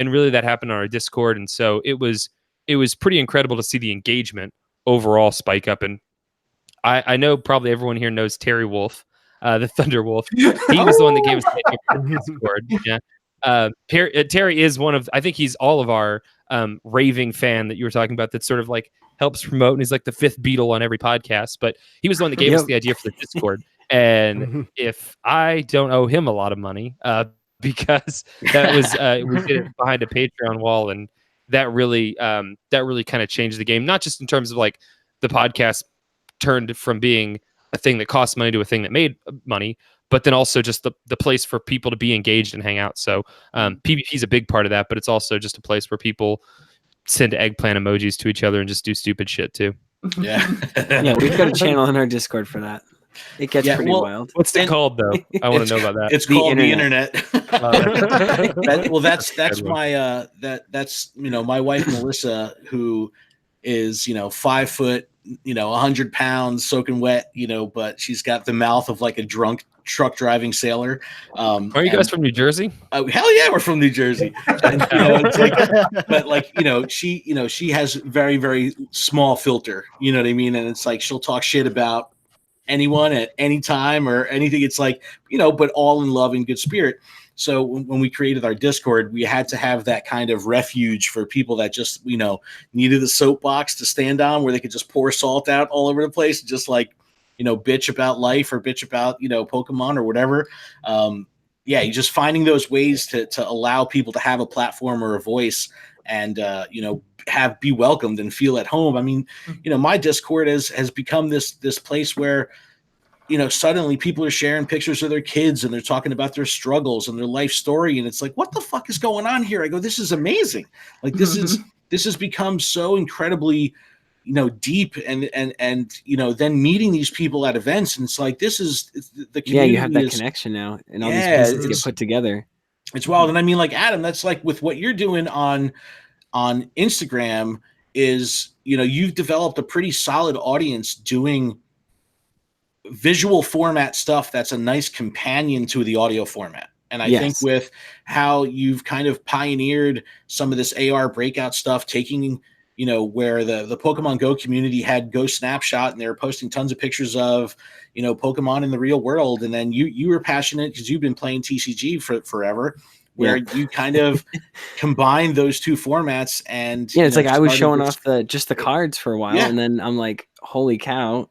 really that happened on our Discord. And so it was pretty incredible to see the engagement overall spike up. And I know probably everyone here knows Terry Wolf, the Thunder Wolf. He was the one that gave us the Discord. Yeah. Terry is one of, I think he's all of our raving fan that you were talking about that sort of like helps promote, and he's like the fifth Beatle on every podcast, but he was the one that gave us the idea for the Discord. And if I don't owe him a lot of money, because that was we did it behind a Patreon wall, and that really kind of changed the game, not just in terms of like the podcast turned from being a thing that cost money to a thing that made money, but then also just the place for people to be engaged and hang out. So PvP is a big part of that, but it's also just a place where people send eggplant emojis to each other and just do stupid shit too. Yeah. Yeah, we've got a channel on our Discord for that. It gets pretty wild. What's it called though? I want to know about that. It's called the internet. That's my that's my wife Melissa, who is 5 foot, 100 pounds, soaking wet, but she's got the mouth of like a drunk truck driving sailor. Are you guys from New Jersey? Hell yeah, we're from New Jersey. And, it's like, but like she has very, very small filter. You know what I mean? And it's like she'll talk shit about anyone at any time or anything. It's like but all in love and good spirit. So when we created our Discord, we had to have that kind of refuge for people that just needed a soapbox to stand on, where they could just pour salt out all over the place, just like bitch about life or bitch about Pokemon or whatever. You just finding those ways to allow people to have a platform or a voice and be welcomed and feel at home. I mean, my Discord has become this place where suddenly people are sharing pictures of their kids and they're talking about their struggles and their life story, and it's like, what the fuck is going on here? I go, this is amazing. Like this has become so incredibly deep and then meeting these people at events, and it's like, this is the community. You have that connection now, and all these pieces get put together. It's wild. And I mean, like, Adam, that's like with what you're doing on Instagram is you've developed a pretty solid audience doing visual format stuff that's a nice companion to the audio format. And I think with how you've kind of pioneered some of this AR breakout stuff, taking where the Pokemon Go community had Go Snapshot and they were posting tons of pictures of, Pokemon in the real world. And then you were passionate because you've been playing TCG for forever, where you kind of combine those two formats. And it's like I was showing off just the cards for a while. And then I'm like, holy cow,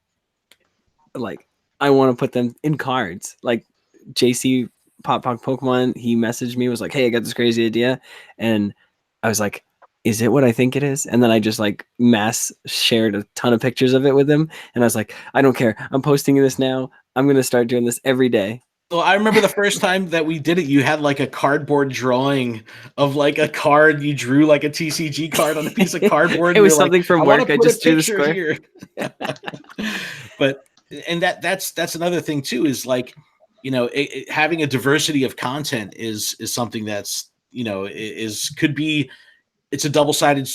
like I want to put them in cards. Like JC Pop Pokemon, he messaged me, was like, hey, I got this crazy idea. And I was like, is it what I think it is? And then I just like mass shared a ton of pictures of it with him. And I was like, I don't care. I'm posting this now. I'm going to start doing this every day. Well, I remember the first time that we did it, you had like a cardboard drawing of like a card. You drew like a TCG card on a piece of cardboard. It was something from work. I just drew the square. Here. But that's another thing too, is like, having a diversity of content is something that's, it's a double-sided,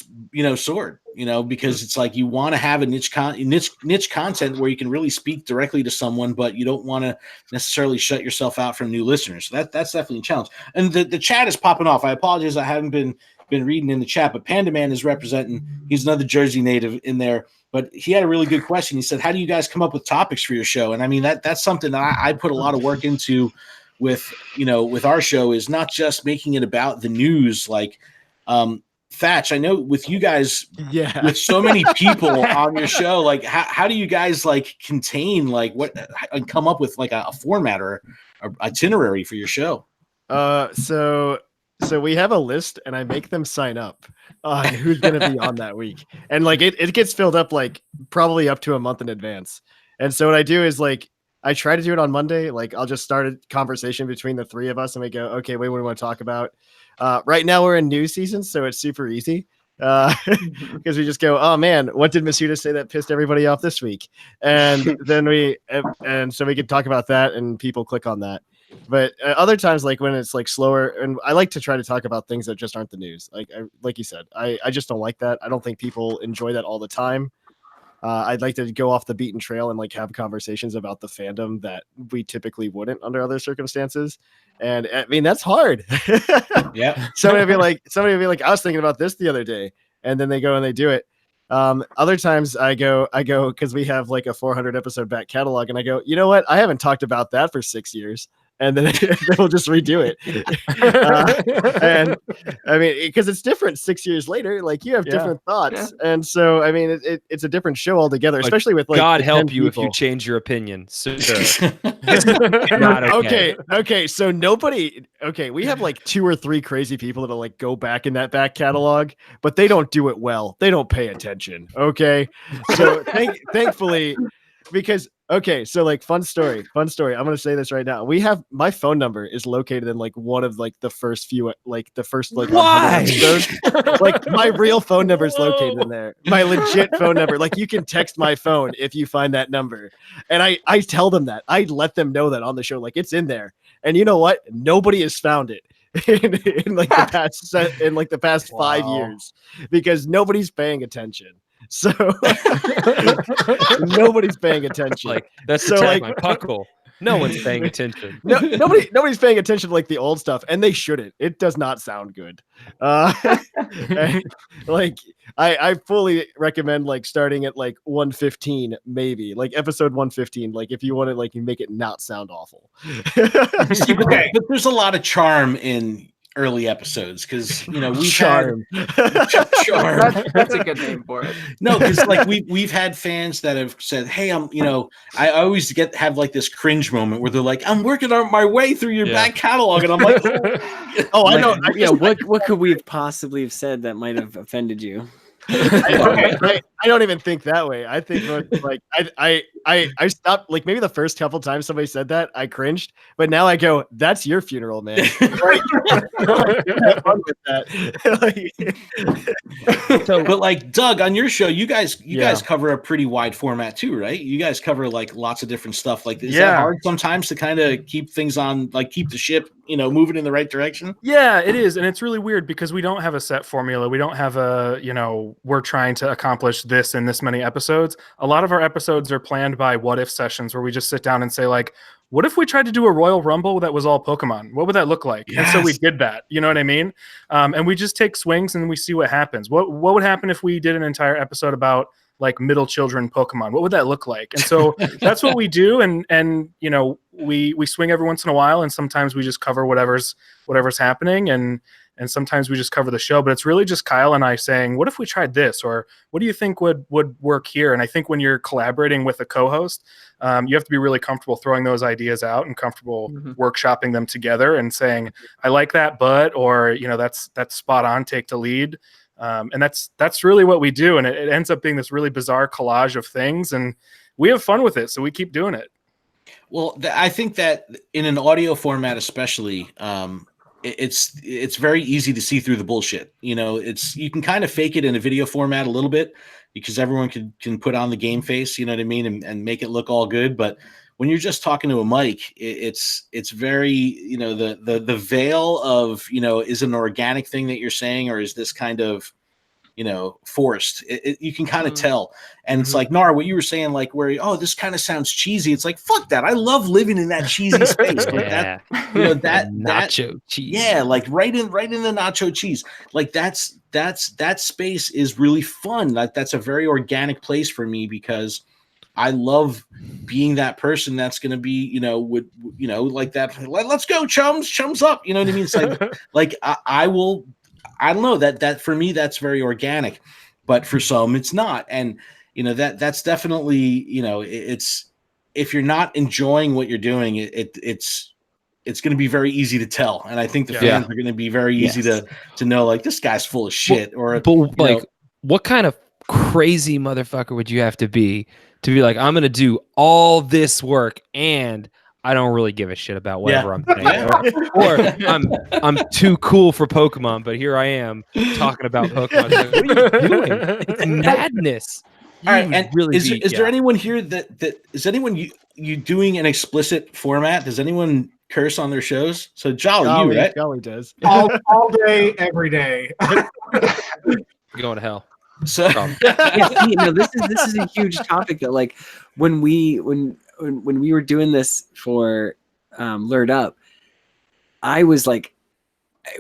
sword, because it's like you want to have a niche content where you can really speak directly to someone, but you don't want to necessarily shut yourself out from new listeners. So that's definitely a challenge. And the chat is popping off. I apologize, I haven't been reading in the chat, but Panda Man is representing. He's another Jersey native in there, but he had a really good question. He said, "How do you guys come up with topics for your show?" And I mean that's something that I put a lot of work into with our show, is not just making it about the news, like. Thatch, I know with you guys, with so many people on your show, like how do you guys like contain like what and come up with like a format or itinerary for your show? So So we have a list, and I make them sign up on who's going to be on that week, and like it gets filled up like probably up to a month in advance. And so what I do is like I try to do it on Monday. Like I'll just start a conversation between the three of us, and we go, okay, wait, what do we want to talk about? Right now we're in news season, so it's super easy. Because we just go, oh man, what did Masuda say that pissed everybody off this week? And then so we could talk about that, and people click on that. But other times, like when it's like slower, and I like to try to talk about things that just aren't the news. Like you said, I just don't like that. I don't think people enjoy that all the time. I'd like to go off the beaten trail and like have conversations about the fandom that we typically wouldn't under other circumstances. And I mean, that's hard. Yeah. Somebody will be like, I was thinking about this the other day, and then they go and they do it. Other times I go because we have like a 400 episode back catalog, and I go, you know what? I haven't talked about that for 6 years. And then we'll just redo it. And I mean, because it's different 6 years later, like you have different thoughts. Yeah. And so, I mean, it's a different show altogether, especially with like God help you people. if you change your opinion. So, not okay. Okay. So we have like 2 or 3 crazy people that'll like go back in that back catalog, but they don't do it well. They don't pay attention. Okay. So thankfully, because okay, so like fun story. I'm gonna say this right now. We have my phone number is located in like one of like the first few, like the first like 100 episodes. Like my real phone number is located in there. My legit phone number. Like you can text my phone if you find that number. And I tell them that. I let them know that on the show. Like it's in there. And you know what? Nobody has found it in the past 5 years because nobody's paying attention. So nobody's paying attention. Like that's so like my PUCL. No one's paying attention. Nobody's paying attention to like the old stuff, and they shouldn't. It does not sound good. Like I fully recommend like starting at like 115, maybe like episode 115. Like if you want to like make it not sound awful. Okay, but there's a lot of charm in early episods because we've charm. That's a good name for it. No, because like we've had fans that have said, "Hey, I always have like this cringe moment where they're like, I'm working on my way through your back catalog," and I'm like, "Oh, I know." Yeah, what could we possibly have said that might have offended you? I don't even think that way. I think like I stopped like maybe the first couple times somebody said that I cringed, but now I go, that's your funeral, man. Like, have fun with that. So, but like Doug, on your show, you guys cover a pretty wide format too, right? You guys cover like lots of different stuff. Like, is that hard sometimes to kind of keep things on, like keep the ship, moving in the right direction? Yeah, it is, and it's really weird because we don't have a set formula. We don't have we're trying to accomplish this in this many episodes. A lot of our episodes are planned by what if sessions where we just sit down and say like, what if we tried to do a Royal Rumble that was all Pokemon? What would that look like? Yes. And so we did that. You know what I mean? And we just take swings and we see what happens. What would happen if we did an entire episode about like middle children Pokemon? What would that look like? And so that's what we do. And we swing every once in a while, and sometimes we just cover whatever's happening, and sometimes we just cover the show. But it's really just Kyle and I saying, what if we tried this? Or what do you think would work here? And I think when you're collaborating with a co-host, you have to be really comfortable throwing those ideas out and comfortable workshopping them together and saying, I like that, but, or, that's spot on, take the lead. And that's really what we do. And it ends up being this really bizarre collage of things, and we have fun with it. So we keep doing it. Well, I think that in an audio format, especially, it's very easy to see through the bullshit. You can kind of fake it in a video format a little bit because everyone can put on the game face, you know what I mean, and make it look all good. But when you're just talking to a mic, it's very, the veil of, is it an organic thing that you're saying, or is this kind of, forced? You can kind of tell. And it's like, Nara, what you were saying, like where, this kind of sounds cheesy. It's like, fuck that. I love living in that cheesy space. Like that nacho cheese. Yeah. Like right in the nacho cheese. Like that space is really fun. That's a very organic place for me because I love being that person that's going to be, like that. Let's go, chums up. You know what I mean? It's like I don't know, that for me, that's very organic, but for some it's not. And, that's definitely, it's, if you're not enjoying what you're doing, it's it's going to be very easy to tell. And I think the Yeah. fans are going to be very easy to know, like, this guy's full of shit. But like, what kind of crazy motherfucker would you have to be like, I'm going to do all this work and I don't really give a shit about whatever I'm saying, or I'm too cool for Pokemon, but here I am talking about Pokemon. Like, what are you doing? It's madness. All right, and really is there anyone here that is anyone you doing an explicit format? Does anyone curse on their shows? So Jolly, you right? Jolly does all day, every day. Going to hell. So this is a huge topic that, like, when we were doing this for LURED Up, I was like,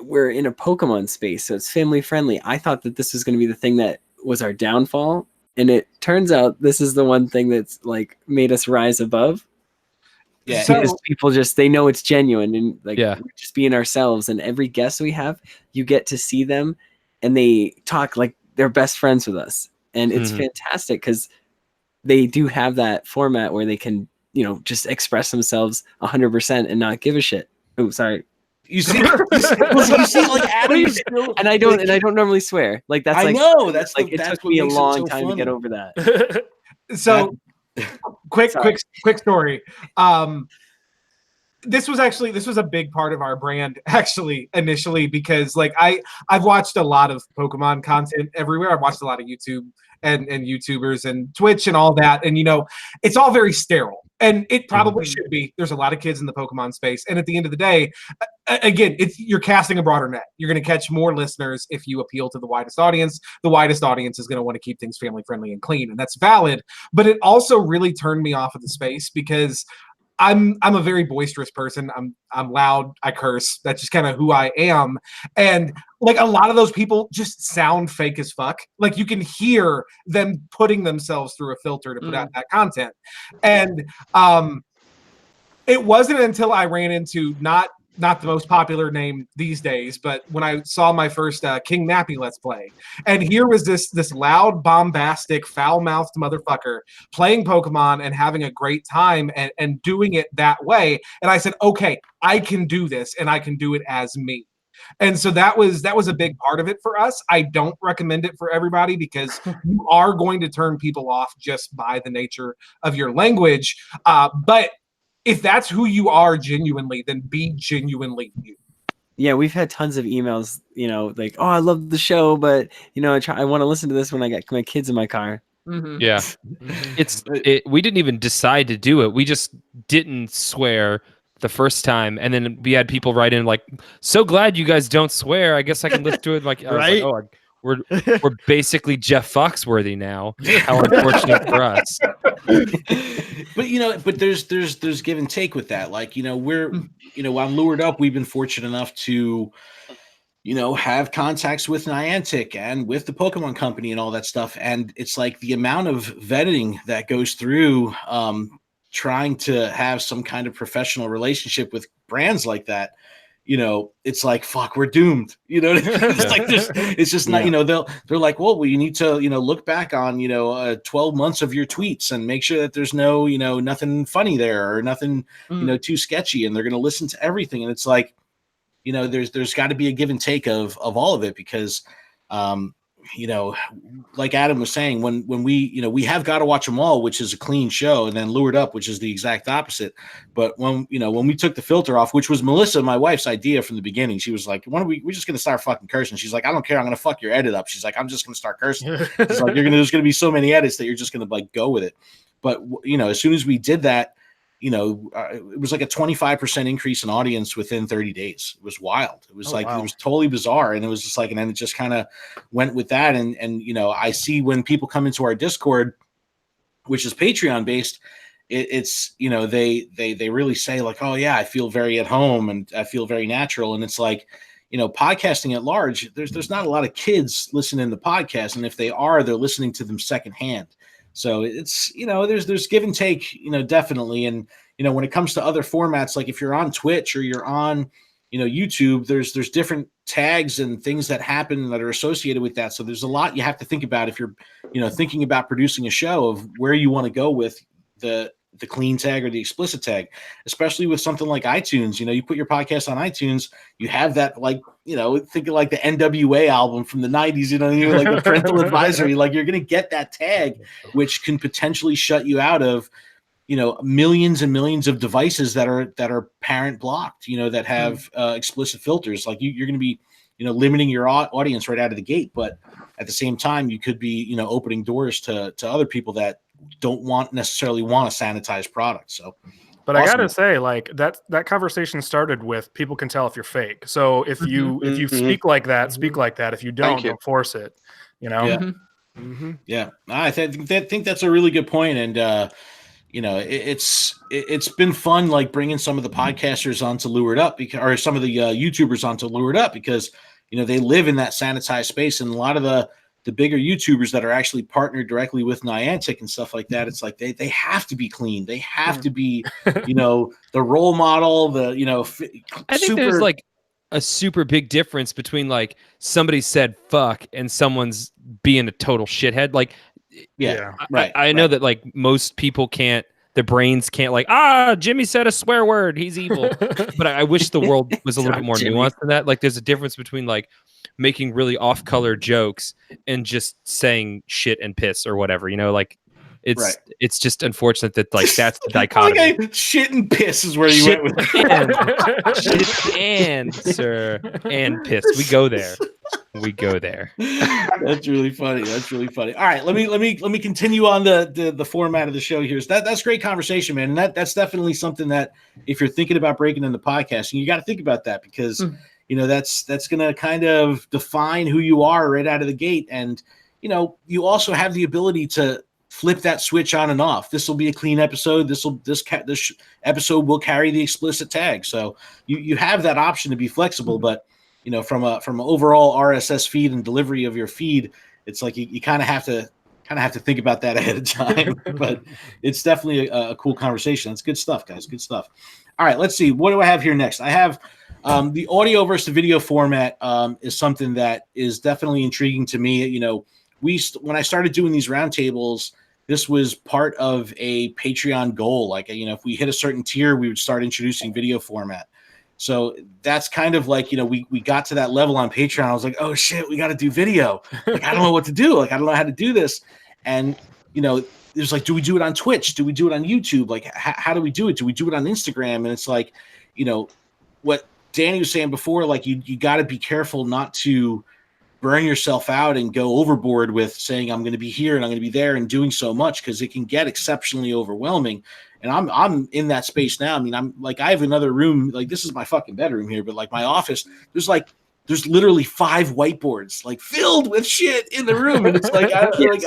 we're in a Pokemon space, so it's family friendly. I thought that this was going to be the thing that was our downfall, and it turns out this is the one thing that's like made us rise above. Yeah, because people they know it's genuine, and like, we're just being ourselves. And every guest we have, you get to see them, and they talk like they're best friends with us, and it's fantastic because they do have that format where they can, just express themselves 100% and not give a shit. Oh, sorry. You see, like Adam is still, and I don't normally swear. Like, that's I like, know that's like, it took me a long time to get over that. So quick story. This was a big part of our brand actually initially, because like I've watched a lot of Pokemon content everywhere. I've watched a lot of YouTube and YouTubers and Twitch and all that, and it's all very sterile, and it probably should be. There's a lot of kids in the Pokemon space, and at the end of the day, again, you're casting a broader net. You're going to catch more listeners if you appeal to the widest audience. The widest audience is going to want to keep things family friendly and clean, and that's valid. But it also really turned me off of the space because I'm a very boisterous person. I'm loud. I curse. That's just kind of who I am. And like, a lot of those people just sound fake as fuck. Like, you can hear them putting themselves through a filter to put out that content. And it wasn't until I ran into not the most popular name these days, but when I saw my first King Nappy Let's Play, and here was this loud, bombastic, foul-mouthed motherfucker playing Pokemon and having a great time and doing it that way, and I said, okay, I can do this, and I can do it as me. And so that was a big part of it for us. I don't recommend it for everybody because you are going to turn people off just by the nature of your language, but if that's who you are genuinely, then be genuinely you. Yeah, we've had tons of emails, like, oh, I love the show, but I want to listen to this when I got my kids in my car. Yeah, we didn't even decide to do it. We just didn't swear the first time, and then we had people write in like, "So glad you guys don't swear. I guess I can listen to it." Like, right? We're basically Jeff Foxworthy now. How unfortunate for us. But there's give and take with that. Like, we're on LURED Up, we've been fortunate enough to have contacts with Niantic and with the Pokemon Company and all that stuff. And it's like the amount of vetting that goes through trying to have some kind of professional relationship with brands like that. It's like, fuck, we're doomed. It's like it's just not. They're like, well, you need to look back on 12 months of your tweets and make sure that there's no nothing funny there or nothing too sketchy, and they're going to listen to everything. And it's like, there's got to be a give and take of all of it, because like Adam was saying, when we have Gotta Watch Them All, which is a clean show, and then LURED Up, which is the exact opposite. But when we took the filter off, which was Melissa, my wife's idea from the beginning, she was like, we're just going to start fucking cursing. She's like, I don't care. I'm going to fuck your edit up. She's like, I'm just going to start cursing. She's like, there's going to be so many edits that you're just going to like go with it. But, as soon as we did that, it was like a 25% increase in audience within 30 days. It was wild. It was It was totally bizarre. And it was just like, and then it just kind of went with that. And I see when people come into our Discord, which is Patreon based, it's they really say like, oh yeah, I feel very at home and I feel very natural. And it's like, podcasting at large, there's not a lot of kids listening to podcasts. And if they are, they're listening to them secondhand. So it's, there's give and take, definitely. And, when it comes to other formats, like if you're on Twitch or you're on, YouTube, there's different tags and things that happen that are associated with that. So there's a lot you have to think about if you're, thinking about producing a show, of where you want to go with the the clean tag or the explicit tag, especially with something like iTunes. You put your podcast on iTunes, you have that, like, think of like the NWA album from the 90s, like the parental advisory, like you're going to get that tag, which can potentially shut you out of, millions and millions of devices that are parent blocked, that have explicit filters. Like you're going to be, limiting your audience right out of the gate. But at the same time, you could be, opening doors to other people that don't necessarily want a sanitized product. So, but awesome. I gotta say, like that conversation started with people can tell if you're fake. So if you speak like that, speak like that. If you don't force it. Yeah. Yeah. I think that's a really good point. And it's been fun, like bringing some of the podcasters onto Lured Up, or some of the YouTubers onto Lured Up, because they live in that sanitized space, and a lot of the bigger YouTubers that are actually partnered directly with Niantic and stuff like that, it's like they have to be clean. They have to be, the role model, I think there's like a super big difference between like somebody said fuck and someone's being a total shithead. Like, right. I know that like most people their brains can't like, Jimmy said a swear word, he's evil. But I wish the world was a little bit more nuanced than that. Like there's a difference between like making really off-color jokes and just saying shit and piss or whatever, like it's just unfortunate that like that's the dichotomy. Like shit and piss is where you went with shit and sir and piss. We go there. That's really funny. All right, let me continue on the format of the show here. That's great conversation, man. And that's definitely something that if you're thinking about breaking into podcasting, you got to think about that, because that's going to kind of define who you are right out of the gate. And you also have the ability to flip that switch on and off. This will be a clean episode. This episode will carry the explicit tag. So you have that option to be flexible, but from an overall RSS feed and delivery of your feed, it's like you kind of have to think about that ahead of time. But it's definitely a cool conversation. It's good stuff, guys. Good stuff. All right, let's see. What do I have here next? I have the audio versus the video format is something that is definitely intriguing to me. When I started doing these roundtables, this was part of a Patreon goal. Like, if we hit a certain tier, we would start introducing video format. So that's kind of like, we got to that level on Patreon. I was like, oh shit, we got to do video. Like, I don't know what to do. Like, I don't know how to do this. And, there's like, do we do it on Twitch? Do we do it on YouTube? Like, how do we do it? Do we do it on Instagram? And it's like, what Danny was saying before, like you got to be careful not to burn yourself out and go overboard with saying, I'm going to be here and I'm going to be there and doing so much, because it can get exceptionally overwhelming. And I'm in that space now. I mean, I'm like, I have another room, like this is my fucking bedroom here, but like my office, there's literally 5 whiteboards like filled with shit in the room. And it's like, I feel like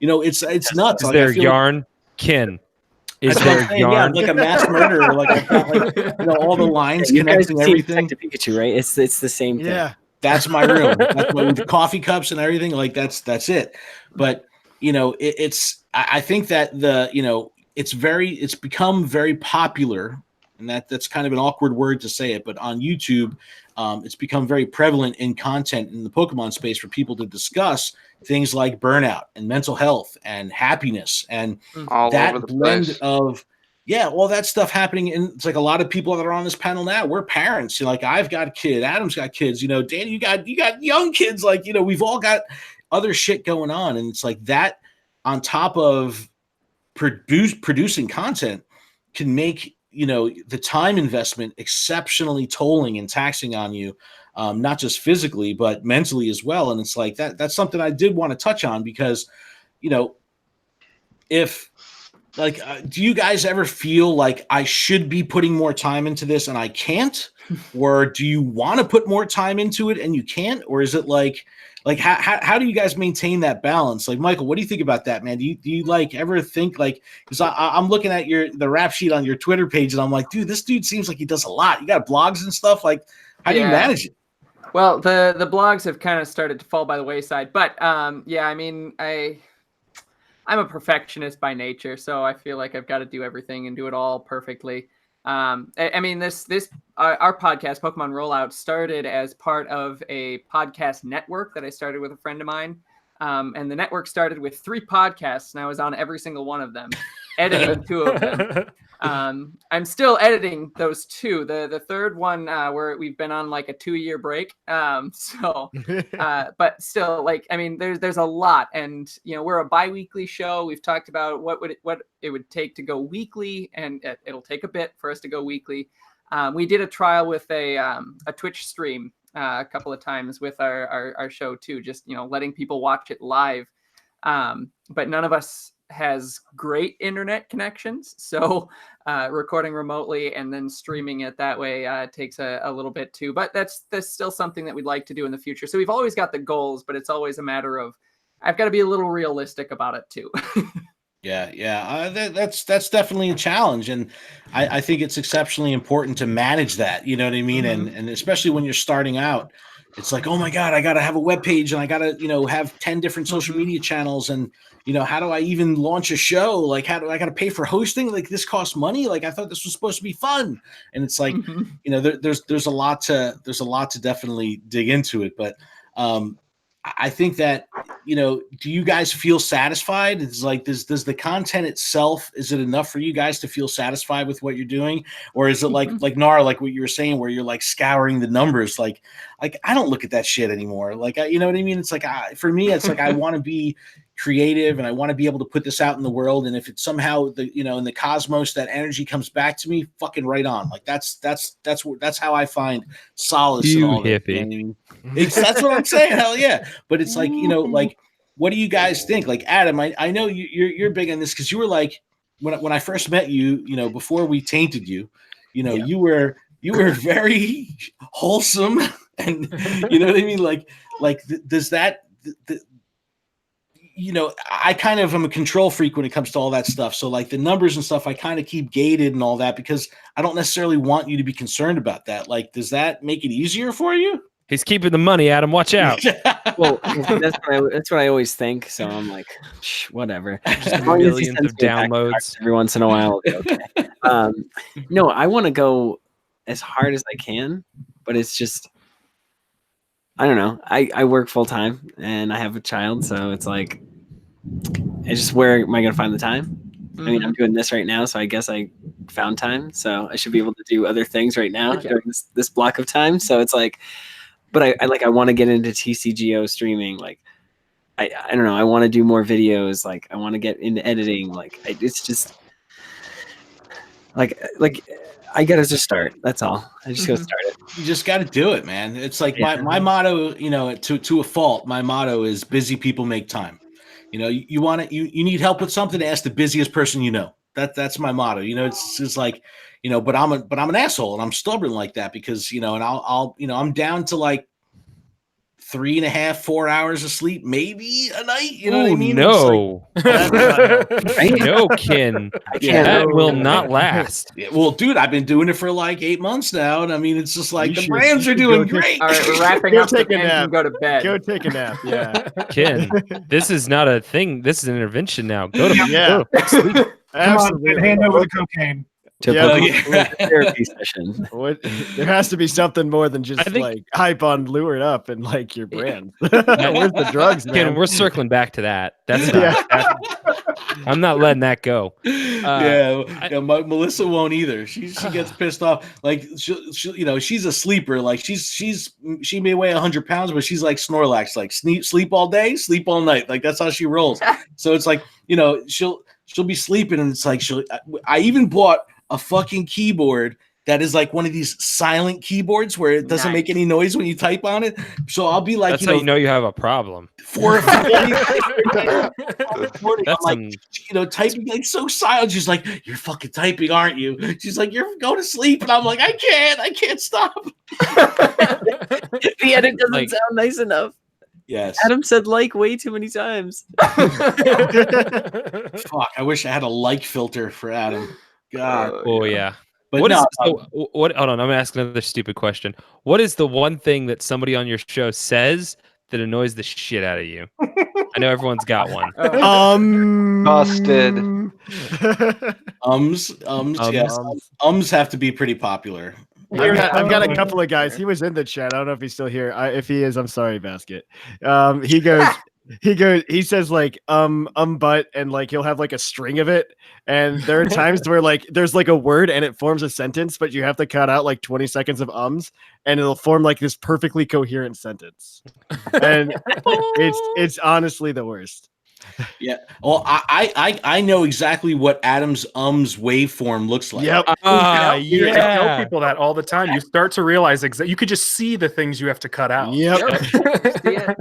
it's nuts. Is there yarn? Kin. Is there yarn? Yeah, like a mass murderer. Like I've got like, all the lines connecting everything. Pikachu, right? It's the same thing. Yeah. That's my room. That's with the coffee cups and everything. Like that's it. But I think that it's become very popular, and that's kind of an awkward word to say it, but on YouTube, it's become very prevalent in content in the Pokemon space for people to discuss things like burnout and mental health and happiness and all that over the blend place. of all that stuff happening. And it's like a lot of people that are on this panel now, we're parents. Like I've got a kid, Adam's got kids, Danny, you got young kids. Like, we've all got other shit going on. And it's like that on top of producing content can make, the time investment exceptionally tolling and taxing on you, not just physically, but mentally as well. And it's like that's something I did want to touch on because, if like, do you guys ever feel like I should be putting more time into this and I can't? Or do you want to put more time into it and you can't? Or is it like how do you guys maintain that balance? Like, Michael, what do you think about that, man? Do you like ever think like, because I'm looking at the rap sheet on your Twitter page and I'm like, dude, this dude seems like he does a lot. You got blogs and stuff. Like, how do you manage it? Well, the blogs have kind of started to fall by the wayside, but I mean, I'm a perfectionist by nature, so I feel like I've got to do everything and do it all perfectly. I mean, our podcast, Pokemon Rollout, started as part of a podcast network that I started with a friend of mine. And the network started with 3 podcasts, and I was on every single one of them, editing 2 of them. I'm still editing those 2. The third one where we've been on like a 2-year break. But still, like, I mean, there's a lot, and we're a bi-weekly show. We've talked about what it would take to go weekly, and it'll take a bit for us to go weekly. We did a trial with a Twitch stream a couple of times with our show too, just letting people watch it live. But none of us has great internet connections, so recording remotely and then streaming it that way takes a little bit too. But that's still something that we'd like to do in the future. So we've always got the goals, but it's always a matter of I've got to be a little realistic about it too. Yeah. That's definitely a challenge, and I think it's exceptionally important to manage that. You know what I mean? Mm-hmm. And especially when you're starting out, it's like, oh my God, I got to have a web page, and I got to have 10 different social media channels, and how do I even launch a show? Like, how do I got to pay for hosting? Like, this costs money. Like, I thought this was supposed to be fun, and it's like, there's a lot to definitely dig into it, but I think that, do you guys feel satisfied? It's like, does the content itself, is it enough for you guys to feel satisfied with what you're doing? Or is it like Nara, like what you were saying, where you're like scouring the numbers? Like I don't look at that shit anymore. Like, you know what I mean? It's like, for me, it's like, I want to be creative, and I want to be able to put this out in the world. And if it's somehow in the cosmos, that energy comes back to me, fucking right on. Like that's how I find solace in all that. You know what I mean? That's what I'm saying. Hell yeah. But it's like, like, what do you guys think? Like, Adam, I know you're big on this, because you were like, when I first met you, before we tainted you, you were very wholesome, and you know what I mean? Like does that, I kind of am a control freak when it comes to all that stuff. So like the numbers and stuff, I kind of keep gated and all that, because I don't necessarily want you to be concerned about that. Like, does that make it easier for you? He's keeping the money, Adam. Watch out. Well, that's what I always think. So I'm like, whatever. Just millions of downloads every once in a while. Okay. No, I want to go as hard as I can, but it's just, I don't know. I work full time and I have a child, so it's like, it's just, where am I going to find the time? I mean, I'm doing this right now, so I guess I found time. So I should be able to do other things right now during this block of time. So it's like, but I want to get into TCGO streaming. Like, I don't know. I want to do more videos. Like, I want to get into editing. Like, it's just like I got to just start. That's all. I just got to start it. You just got to do it, man. It's like my motto, to a fault, my motto is busy people make time. You want to, you need help with something, ask the busiest person you know. That's my motto. It's just like, but I'm an asshole, and I'm stubborn like that, because, and I'll I'm down to like 3.5, 4 hours of sleep, maybe a night. You know what I mean? No, no, Ken. can't. That will not last. Yeah, well, dude, I've been doing it for like 8 months now, and I mean, it's just like the brands are doing great. All right, we're wrapping up. Take a nap and go to bed. Go take a nap. Yeah, Ken, this is not a thing. This is an intervention now. Go to yeah. sleep. Come on, hand over the cocaine. Therapy session. There has to be something more than just like hype on Lured Up and like your brand. Where's the drugs, man? Ken, we're circling back to that. That's I'm not letting that go. Melissa won't either. She gets pissed off. Like she's a sleeper. Like she may weigh 100 pounds, but she's like Snorlax. Like sleep all day, sleep all night. Like that's how she rolls. So it's like she'll be sleeping, and it's like I even bought a fucking keyboard that is like one of these silent keyboards where it doesn't make any noise when you type on it. So I'll be like, that's how you know you have a problem. 4 or 5 I'm like, typing like so silent. She's like, "You're fucking typing, aren't you?" She's like, "You're going to sleep," and I'm like, I can't stop. The edit doesn't sound nice enough. Yes. Adam said like way too many times. Fuck, I wish I had a like filter for Adam. God. Oh yeah. But what hold on, I'm gonna ask another stupid question. What is the one thing that somebody on your show says that annoys the shit out of you? I know everyone's got one. Busted. Ums have to be pretty popular. I've got a couple of guys. He was in the chat. I don't know if he's still here. If he is, I'm sorry, Basket. He goes, he says like but, and like he'll have like a string of it, and there are times where like there's like a word and it forms a sentence, but you have to cut out like 20 seconds of and it'll form like this perfectly coherent sentence, and it's honestly the worst. Yeah. Well, I know exactly what Adam's waveform looks like. Yep. I tell people that all the time. You start to realize you could just see the things you have to cut out. Yep.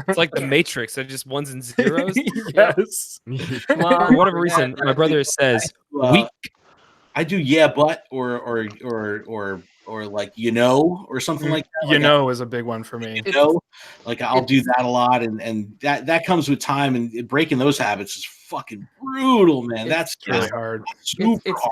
It's like the Matrix. They're just ones and zeros. Yes. For whatever reason, my brother says weak. I do but or like or something like that. Like is a big one for me. Like I'll do that a lot, and that comes with time, and breaking those habits is fucking brutal, man. That's really hard. It's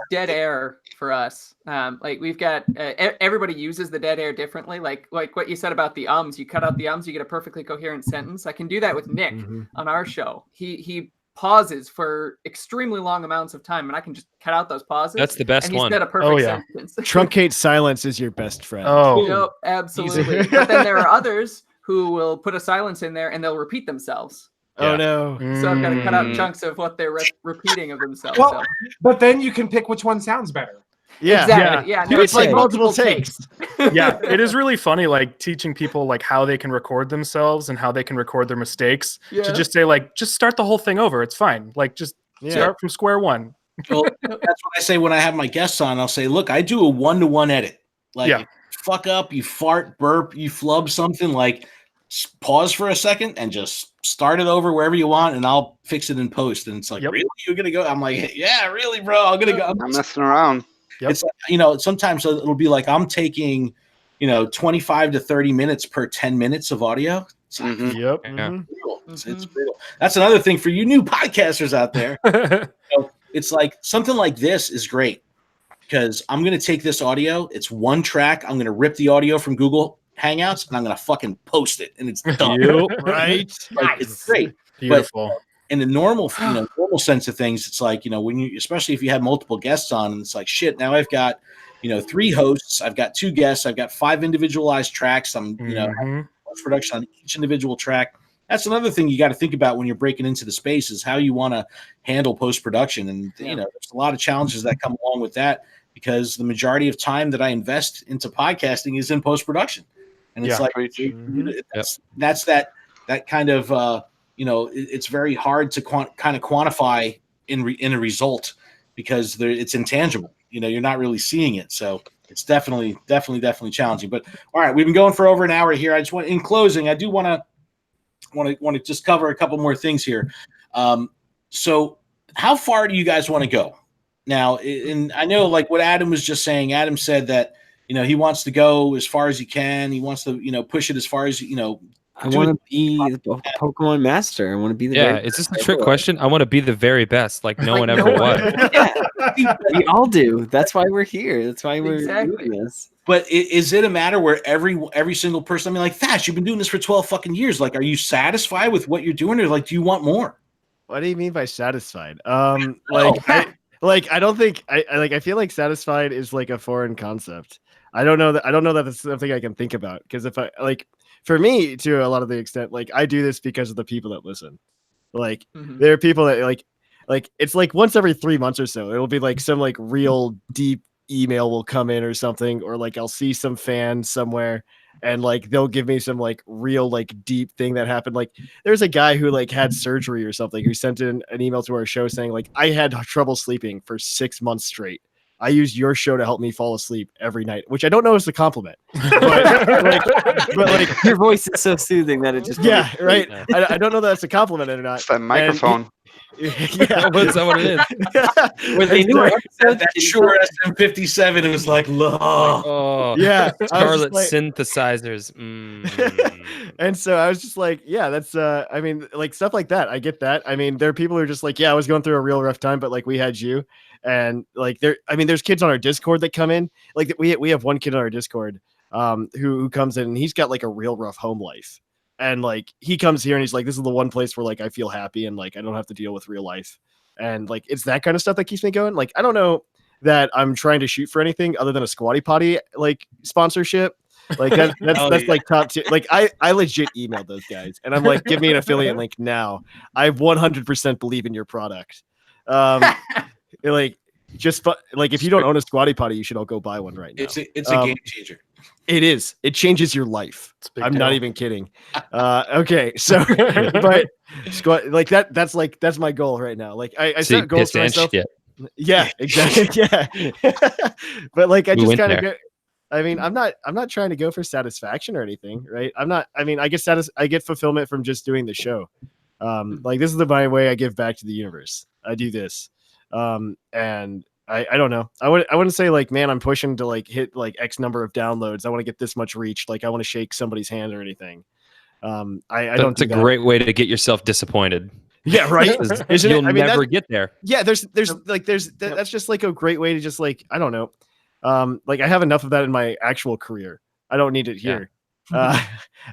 dead air for us. Like we've got everybody uses the dead air differently. Like what you said about the you cut out the you get a perfectly coherent sentence. I can do that with Nick on our show. He pauses for extremely long amounts of time, and I can just cut out those pauses. That's the best and he's one. got a perfect sentence. Truncate silence is your best friend. Yep, absolutely. But then there are others who will put a silence in there and they'll repeat themselves. Oh no! So I've got to cut out chunks of what they're repeating of themselves. Well, but then you can pick which one sounds better. Yeah, exactly. Yeah, no, it's like multiple takes. Yeah, it is really funny, like teaching people like how they can record themselves and how they can record their mistakes. To just say like, just start the whole thing over. It's fine. Like just start from square one. Well, that's what I say when I have my guests on. I'll say, look, I do a 1-to-1 edit. Like, you fuck up, you fart, burp, you flub something. Like, pause for a second and just start it over wherever you want, and I'll fix it in post. And it's like, really, you're gonna go? I'm like, yeah, really, bro. I'm gonna go. I'm messing around. It's like, sometimes it'll be like I'm taking 25 to 30 minutes per 10 minutes of audio. It's like, it's brutal. That's another thing for you new podcasters out there. It's like something like this is great because I'm going to take this audio. It's one track. I'm going to rip the audio from Google Hangouts and I'm going to fucking post it, and it's done. Right? Like, it's great. Beautiful. But in the normal sense of things, it's like, when you, especially if you have multiple guests on, and it's like, shit, now I've got, 3 hosts, I've got 2 guests, I've got 5 individualized tracks. I'm, production on each individual track. That's another thing you got to think about when you're breaking into the space is how you want to handle post-production. And, there's a lot of challenges that come along with that because the majority of time that I invest into podcasting is in post-production. And it's that's that kind of, it's very hard to kind of quantify in a result because it's intangible. You're not really seeing it. So it's definitely challenging. But all right, we've been going for over an hour here. I just want, in closing, I do want to just cover a couple more things here. So how far do you guys want to go now? And I know like what Adam was just saying, Adam said that, he wants to go as far as he can. He wants to, push it as far as, I want to be the Pokemon master. I want to be the very is this a trick question? I want to be the very best, like no one ever was. We all do. That's why we're here. That's why we're doing this. But is it a matter where every single person, I mean, like, Thatch, you've been doing this for 12 fucking years. Like, are you satisfied with what you're doing, or like, do you want more? What do you mean by satisfied? I don't think I feel like satisfied is like a foreign concept. I don't know that that's something I can think about, because if I for me, to a lot of the extent, like I do this because of the people that listen. Like there are people that like it's like once every 3 months or so, it'll be like some like real deep email will come in or something, or like I'll see some fan somewhere and like they'll give me some like real like deep thing that happened. Like there's a guy who like had surgery or something who sent in an email to our show saying like, I had trouble sleeping for 6 months straight. I used your show to help me fall asleep every night, which I don't know is a compliment. But like your voice is so soothing that it just right. I don't know that that's a compliment or not. It's that microphone. What's that what it is? When they knew that Shure SM57, it was like, Scarlet synthesizers. And so I was just like, that's I mean, like stuff like that. I get that. I mean, there are people who are just like, I was going through a real rough time, but like we had you. And like there's kids on our Discord that come in. Like we have one kid on our Discord who comes in and he's got like a real rough home life. And like he comes here and he's like, this is the one place where like I feel happy and like I don't have to deal with real life. And like it's that kind of stuff that keeps me going. Like I don't know that I'm trying to shoot for anything other than a Squatty Potty like sponsorship. Like that's Oh, that's yeah. like top tier. Like I legit emailed those guys and I'm like, give me an affiliate link now. I 100% believe in your product. Like like if you don't own a Squatty Potty, you should all go buy one right now. It's a game changer. It is. It changes your life. It's a big I'm not deal. even kidding. Okay, so but like that's my goal right now. Like I So you set goals pissed to and myself. shit. Yeah, exactly. Yeah. But like I We just went kind of there. I mean, I'm not trying to go for satisfaction or anything, right? I mean, I get fulfillment from just doing the show. Like this is my way I give back to the universe. I do this. And I don't know. I wouldn't say like, man, I'm pushing to like hit like X number of downloads. I want to get this much reach. Like I want to shake somebody's hand or anything. I don't That's do a that. great way to get yourself disappointed. Yeah, right. 'Cause Isn't it? You'll I mean, never get there. yeah, that's just like a great way to just like, I don't know. Like I have enough of that in my actual career. I don't need it here.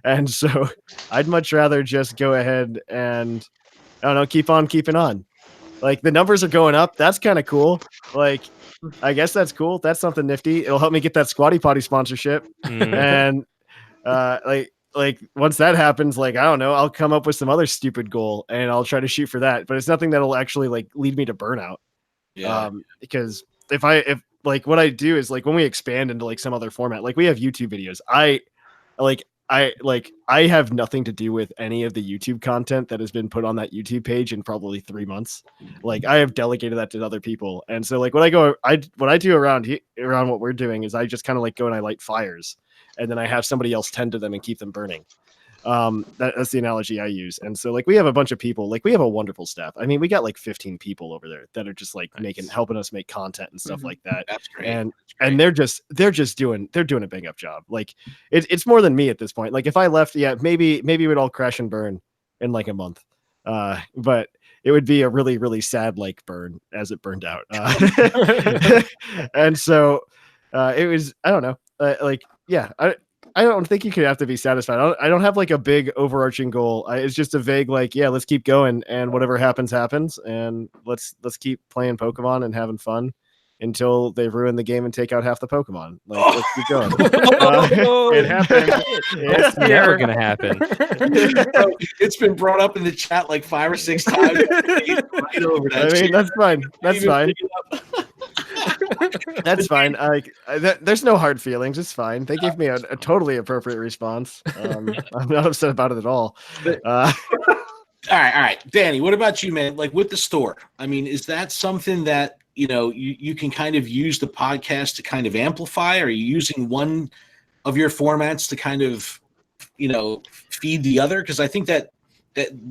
And so I'd much rather just go ahead and I don't know, keep on keeping on. Like the numbers are going up. That's kind of cool. Like I guess that's cool. That's something nifty. It'll help me get that Squatty Potty sponsorship. And like once that happens, like I don't know, I'll come up with some other stupid goal and I'll try to shoot for that. But it's nothing that'll actually like lead me to burnout. Yeah. Because if like what I do is like when we expand into like some other format, like we have YouTube videos. I have nothing to do with any of the YouTube content that has been put on that YouTube page in probably 3 months. Like I have delegated that to other people. And so like what I do around what we're doing is I just kind of like go and I light fires and then I have somebody else tend to them and keep them burning. That's the analogy I use. And so like we have a bunch of people, like we have a wonderful staff. I mean, we got like 15 people over there that are just like helping us make content and stuff like that. That's great. And they're just doing a bang up job. Like it's more than me at this point. Like if I left, yeah, maybe we'd all crash and burn in like a month. But it would be a really, really sad like burn as it burned out. And so it was, I don't know, like, yeah, I don't think you could have to be satisfied. I don't have like a big overarching goal. It's just a vague, like, yeah, let's keep going and whatever happens, happens. And let's keep playing Pokemon and having fun until they ruin the game and take out half the Pokemon. Like, let's keep going. It happened. It's never going to happen. So, it's been brought up in the chat like 5 or 6 times. Right over that. I mean, that's fine. That's fine. That's fine. There's no hard feelings. It's fine. They gave me a totally appropriate response. I'm not upset about it at all. All right, Danny. What about you, man? Like with the store, I mean, is that something that you can kind of use the podcast to kind of amplify? Are you using one of your formats to kind of feed the other? Because I think that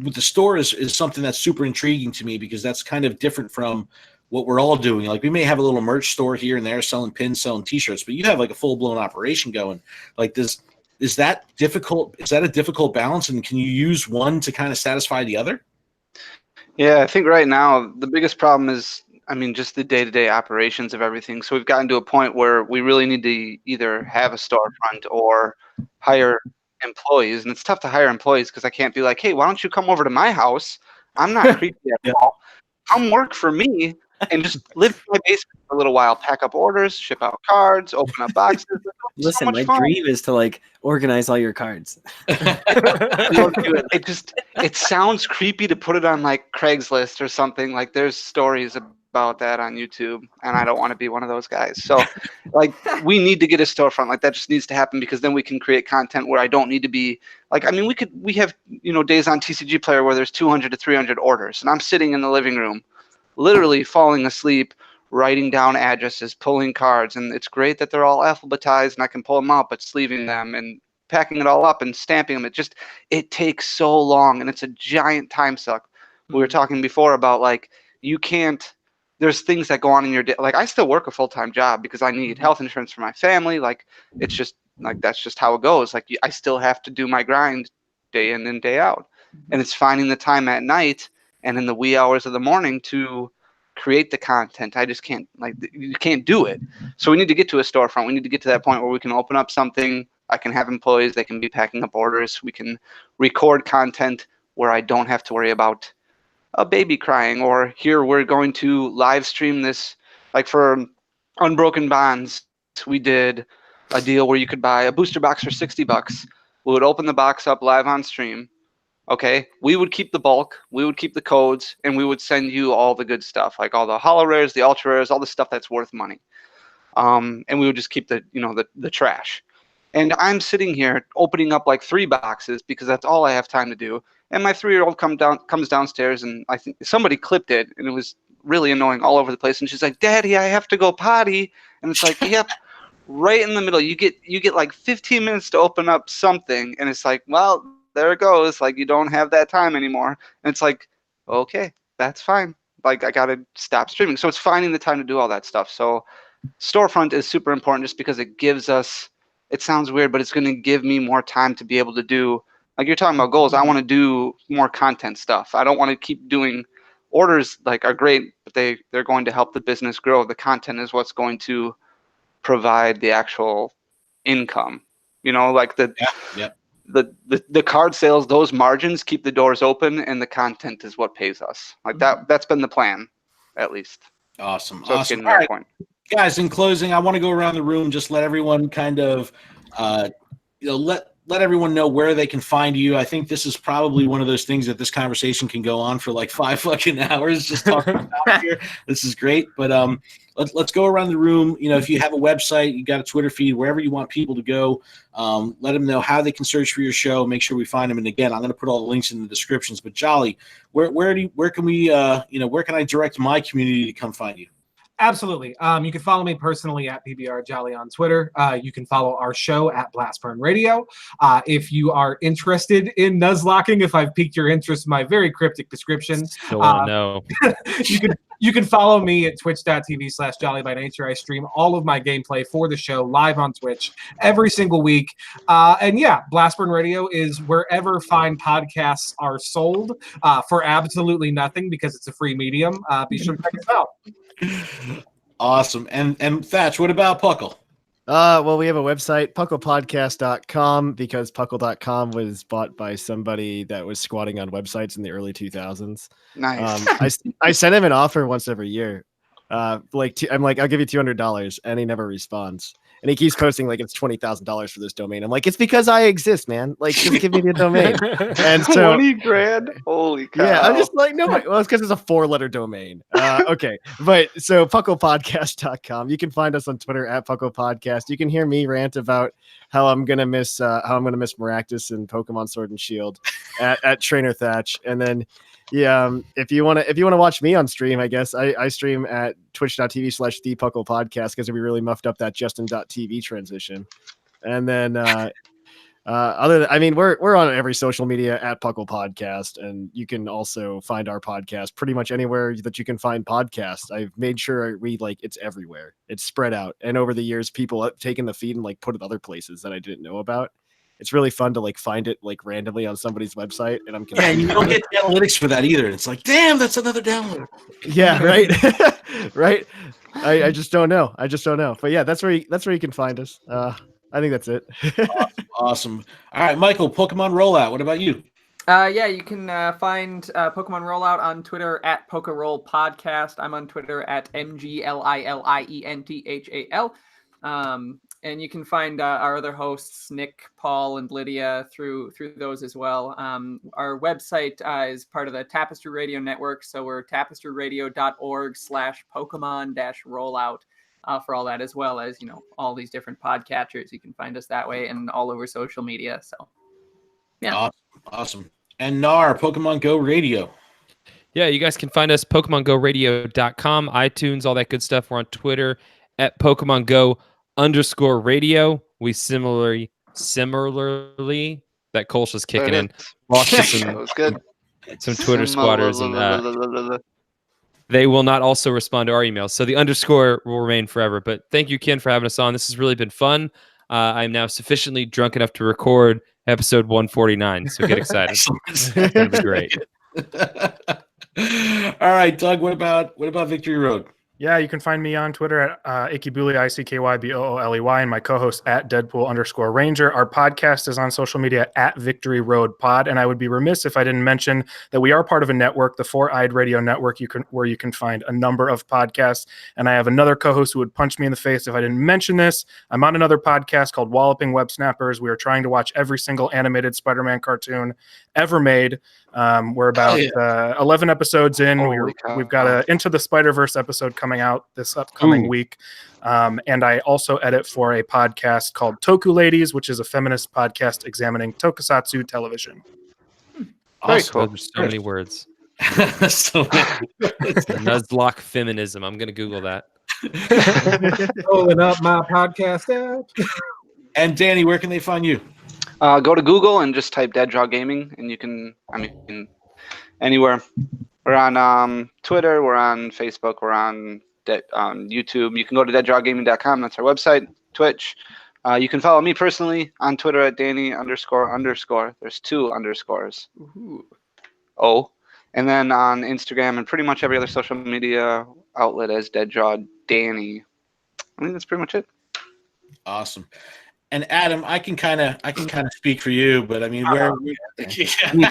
with the store is something that's super intriguing to me, because that's kind of different from what we're all doing. Like we may have a little merch store here and there selling pins, selling t-shirts, but you have like a full-blown operation going. Like this, is that difficult? Is that a difficult balance? And can you use one to kind of satisfy the other? Yeah, I think right now the biggest problem is, I mean, just the day-to-day operations of everything. So we've gotten to a point where we really need to either have a storefront or hire employees. And it's tough to hire employees because I can't be like, hey, why don't you come over to my house? I'm not creepy at all. Come work for me and just live in my basement for a little while, pack up orders, ship out cards, open up boxes. Listen, so my fun. dream is to like organize all your cards. Don't do it. It sounds creepy to put it on like Craigslist or something. Like there's stories about that on YouTube, and I don't want to be one of those guys. So like we need to get a storefront. Like that just needs to happen, because then we can create content where I don't need to be like, I mean, we have days on TCG Player where there's 200 to 300 orders, and I'm sitting in the living room literally falling asleep, writing down addresses, pulling cards. And it's great that they're all alphabetized and I can pull them out, but sleeving them and packing it all up and stamping them, it takes so long, and it's a giant time suck. We were talking before about like, there's things that go on in your day. Like I still work a full-time job because I need health insurance for my family. Like it's just like, that's just how it goes. Like I still have to do my grind day in and day out. And it's finding the time at night and in the wee hours of the morning to create the content. I just can't, like, you can't do it. So we need to get to a storefront. We need to get to that point where we can open up something. I can have employees. They can be packing up orders. We can record content where I don't have to worry about a baby crying, or here we're going to live stream this. Like for Unbroken Bonds, we did a deal where you could buy a booster box for $60. We would open the box up live on stream. Okay, we would keep the bulk, we would keep the codes, and we would send you all the good stuff, like all the holo rares, the ultra rares, all the stuff that's worth money. And we would just keep the the trash. And I'm sitting here opening up like 3 boxes because that's all I have time to do. And my 3-year-old comes downstairs, and I think somebody clipped it, and it was really annoying all over the place. And she's like, "Daddy, I have to go potty." And it's like, yep, right in the middle. You get like 15 minutes to open up something, and it's like, well, there it goes. Like, you don't have that time anymore. And it's like, okay, that's fine. Like, I gotta stop streaming. So it's finding the time to do all that stuff. So storefront is super important just because it gives us, it sounds weird, but it's going to give me more time to be able to do, like you're talking about goals. I want to do more content stuff. I don't want to keep doing orders, like, are great, but they're going to help the business grow. The content is what's going to provide the actual income, like the card sales, those margins keep the doors open, and the content is what pays us. Like that's been the plan, at least. Awesome. So awesome. it's getting to that point. Guys, in closing, I want to go around the room, just let everyone kind of, let everyone know where they can find you. I think this is probably one of those things that this conversation can go on for like 5 fucking hours just talking about here. This is great, but let's go around the room. If you have a website, you got a Twitter feed, wherever you want people to go, let them know how they can search for your show. Make sure we find them. And again, I'm going to put all the links in the descriptions. But Jolly, where can we, where can I direct my community to come find you? Absolutely. You can follow me personally at PBR Jolly on Twitter. You can follow our show at Blastburn Radio. If you are interested in Nuzlocking, if I've piqued your interest in my very cryptic description, No. you can follow me at twitch.tv/jollybynature. I stream all of my gameplay for the show live on Twitch every single week. And yeah, Blastburn Radio is wherever fine podcasts are sold for absolutely nothing because it's a free medium. Be sure to check us out. Awesome. And Thatch, what about PUCL? Well, we have a website, pucklepodcast.com, because puckle.com was bought by somebody that was squatting on websites in the early 2000s. Nice. I sent him an offer once every year. I'm like, I'll give you $200, and he never responds. And he keeps posting like it's $20,000 for this domain. I'm like, it's because I exist, man. Like, just give me the domain. And so $20,000. Holy cow! Yeah, I'm just like, no. Well, it's because it's a 4-letter domain. Okay, but so pucklepodcast.com. You can find us on Twitter at pucklepodcast. You can hear me rant about how I'm gonna miss Maractus and Pokemon Sword and Shield at Trainer Thatch. And then if you want to watch me on stream, I guess I stream at twitch.tv/thepucklepodcast because we really muffed up that Justin.tv transition. And then we're on every social media at Puckle Podcast, and you can also find our podcast pretty much anywhere that you can find podcasts. I've made sure it's everywhere. It's spread out, and over the years, people have taken the feed and put it other places that I didn't know about. It's really fun to find it randomly on somebody's website, and I'm and you don't get analytics for that either. It's like, damn, that's another download. Yeah, right, right. I just don't know. But yeah, that's where you can find us. I think that's it. Awesome. All right, Michael, Pokemon Rollout. What about you? You can find Pokemon Rollout on Twitter at PokeRoll Podcast. I'm on Twitter at MGLILIENTHAL. And you can find our other hosts, Nick, Paul, and Lydia, through those as well. Our website is part of the Tapestry Radio Network, so we're tapestryradio.org/Pokemon-rollout for all that, as well as all these different podcatchers. You can find us that way and all over social media. So, yeah, awesome. And Nar, Pokemon Go Radio. Yeah, you guys can find us PokemonGoRadio.com, iTunes, all that good stuff. We're on Twitter at Pokemon Go_radio. We similarly, that Kolsch is kicking in. Lost to some Twitter squatters, and they will not also respond to our emails. So the underscore will remain forever. But thank you, Ken, for having us on. This has really been fun. I'm now sufficiently drunk enough to record episode 149. So get excited. It's going to be great. All right, Doug, what about Victory Road? Yeah, you can find me on Twitter at Ickybooly, ICKYBOOLEY, and my co-host at Deadpool_Ranger. Our podcast is on social media at Victory Road Pod, and I would be remiss if I didn't mention that we are part of a network, the Four Eyed Radio Network, where you can find a number of podcasts. And I have another co-host who would punch me in the face if I didn't mention this. I'm on another podcast called Walloping Web Snappers. We are trying to watch every single animated Spider-Man cartoon ever made. We're about 11 episodes in. We've got a Into the Spider-Verse episode coming out this upcoming week. And I also edit for a podcast called Toku Ladies, which is a feminist podcast examining tokusatsu television. Very cool. Those are so many words. Nuzlocke feminism. I'm going to Google that. Rolling up my podcast app. And Danny, where can they find you? Go to Google and just type Dead Draw Gaming, and you can, anywhere. We're on Twitter, we're on Facebook, we're on YouTube. You can go to deaddrawgaming.com. That's our website. Twitch. You can follow me personally on Twitter at Danny__. There's 2 underscores. Ooh. Oh. And then on Instagram and pretty much every other social media outlet as Dead Draw Danny. I think that's pretty much it. Awesome. And Adam, I can kind of speak for you, but I mean, I mean,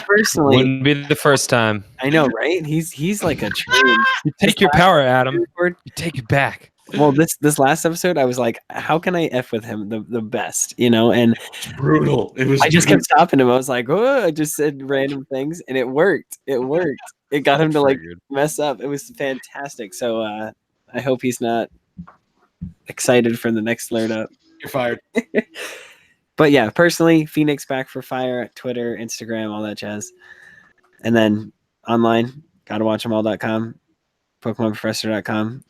personally, Wouldn't be the first time. I know, right? He's like a train. You take your power, Adam. You take it back. Well, this last episode, I was like, how can I F with him the best, And It's brutal. I just kept stopping him. I was like, oh, I just said random things, and it worked. It got him to like mess up. It was fantastic. So I hope he's not excited for the next Lured Up. You're fired. But yeah, personally, Phoenix Back for Fire, Twitter, Instagram, all that jazz. And then online, gotawatchemall.com, PokemonProfessor.com.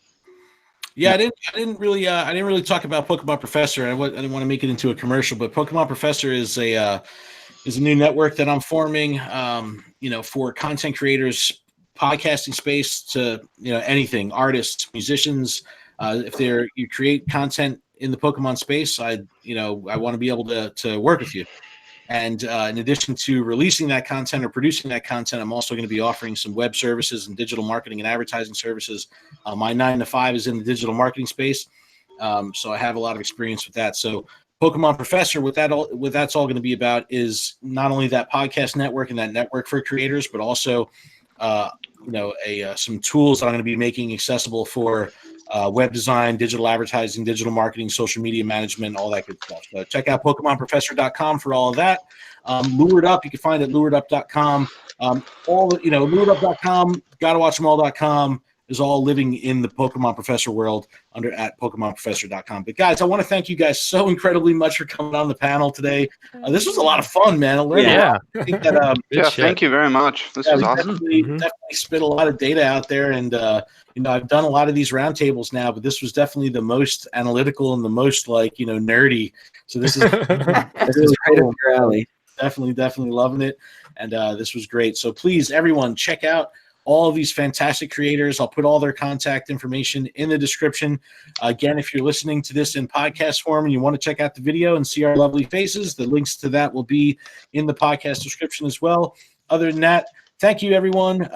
Yeah, I didn't really talk about Pokemon Professor. I didn't want to make it into a commercial, but Pokemon Professor is a new network that I'm forming. For content creators, podcasting space to anything, artists, musicians. If you create content in the Pokemon space, I want to be able to work with you. And in addition to releasing that content or producing that content, I'm also going to be offering some web services and digital marketing and advertising services. My 9 to 5 is in the digital marketing space, so I have a lot of experience with that. So Pokemon Professor, what that's all going to be about is not only that podcast network and that network for creators, but also some tools that I'm going to be making accessible for web design, digital advertising, digital marketing, social media management, all that good stuff. So check out PokemonProfessor.com for all of that. Lured Up, you can find it at luredup.com. LuredUp.com, gotawatchemall.com is all living in the Pokemon Professor world under at PokemonProfessor.com. But guys, I want to thank you guys so incredibly much for coming on the panel today. This was a lot of fun, man. I think that, thank you very much. This was awesome. Definitely spit a lot of data out there, and I've done a lot of these roundtables now, but this was definitely the most analytical and the most nerdy. So this is This is right up your alley. Definitely loving it, and this was great. So please, everyone, check out all of these fantastic creators. I'll put all their contact information in the description. Again, if you're listening to this in podcast form and you want to check out the video and see our lovely faces, the links to that will be in the podcast description as well. Other than that, thank you, everyone.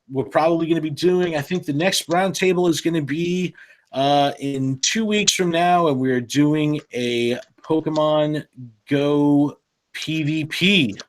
We're probably going to be doing, I think the next roundtable is going to be in 2 weeks from now, and we're doing a Pokemon Go PvP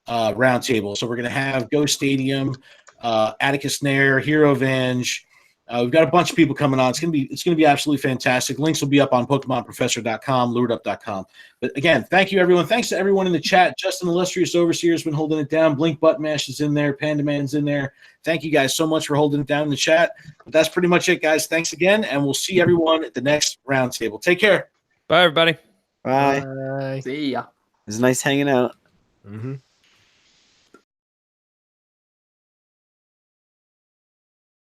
roundtable. So we're going to have Go Stadium, Atticus Nair, Hero Venge. We've got a bunch of people coming on. It's gonna be absolutely fantastic. Links will be up on PokemonProfessor.com, LuredUp.com. But again, thank you, everyone. Thanks to everyone in the chat. Justin, Illustrious Overseer, has been holding it down. Blink Butt Mash is in there. Panda Man's in there. Thank you guys so much for holding it down in the chat. But that's pretty much it, guys. Thanks again, and we'll see everyone at the next roundtable. Take care. Bye, everybody. Bye. See ya. It was nice hanging out. Mm-hmm.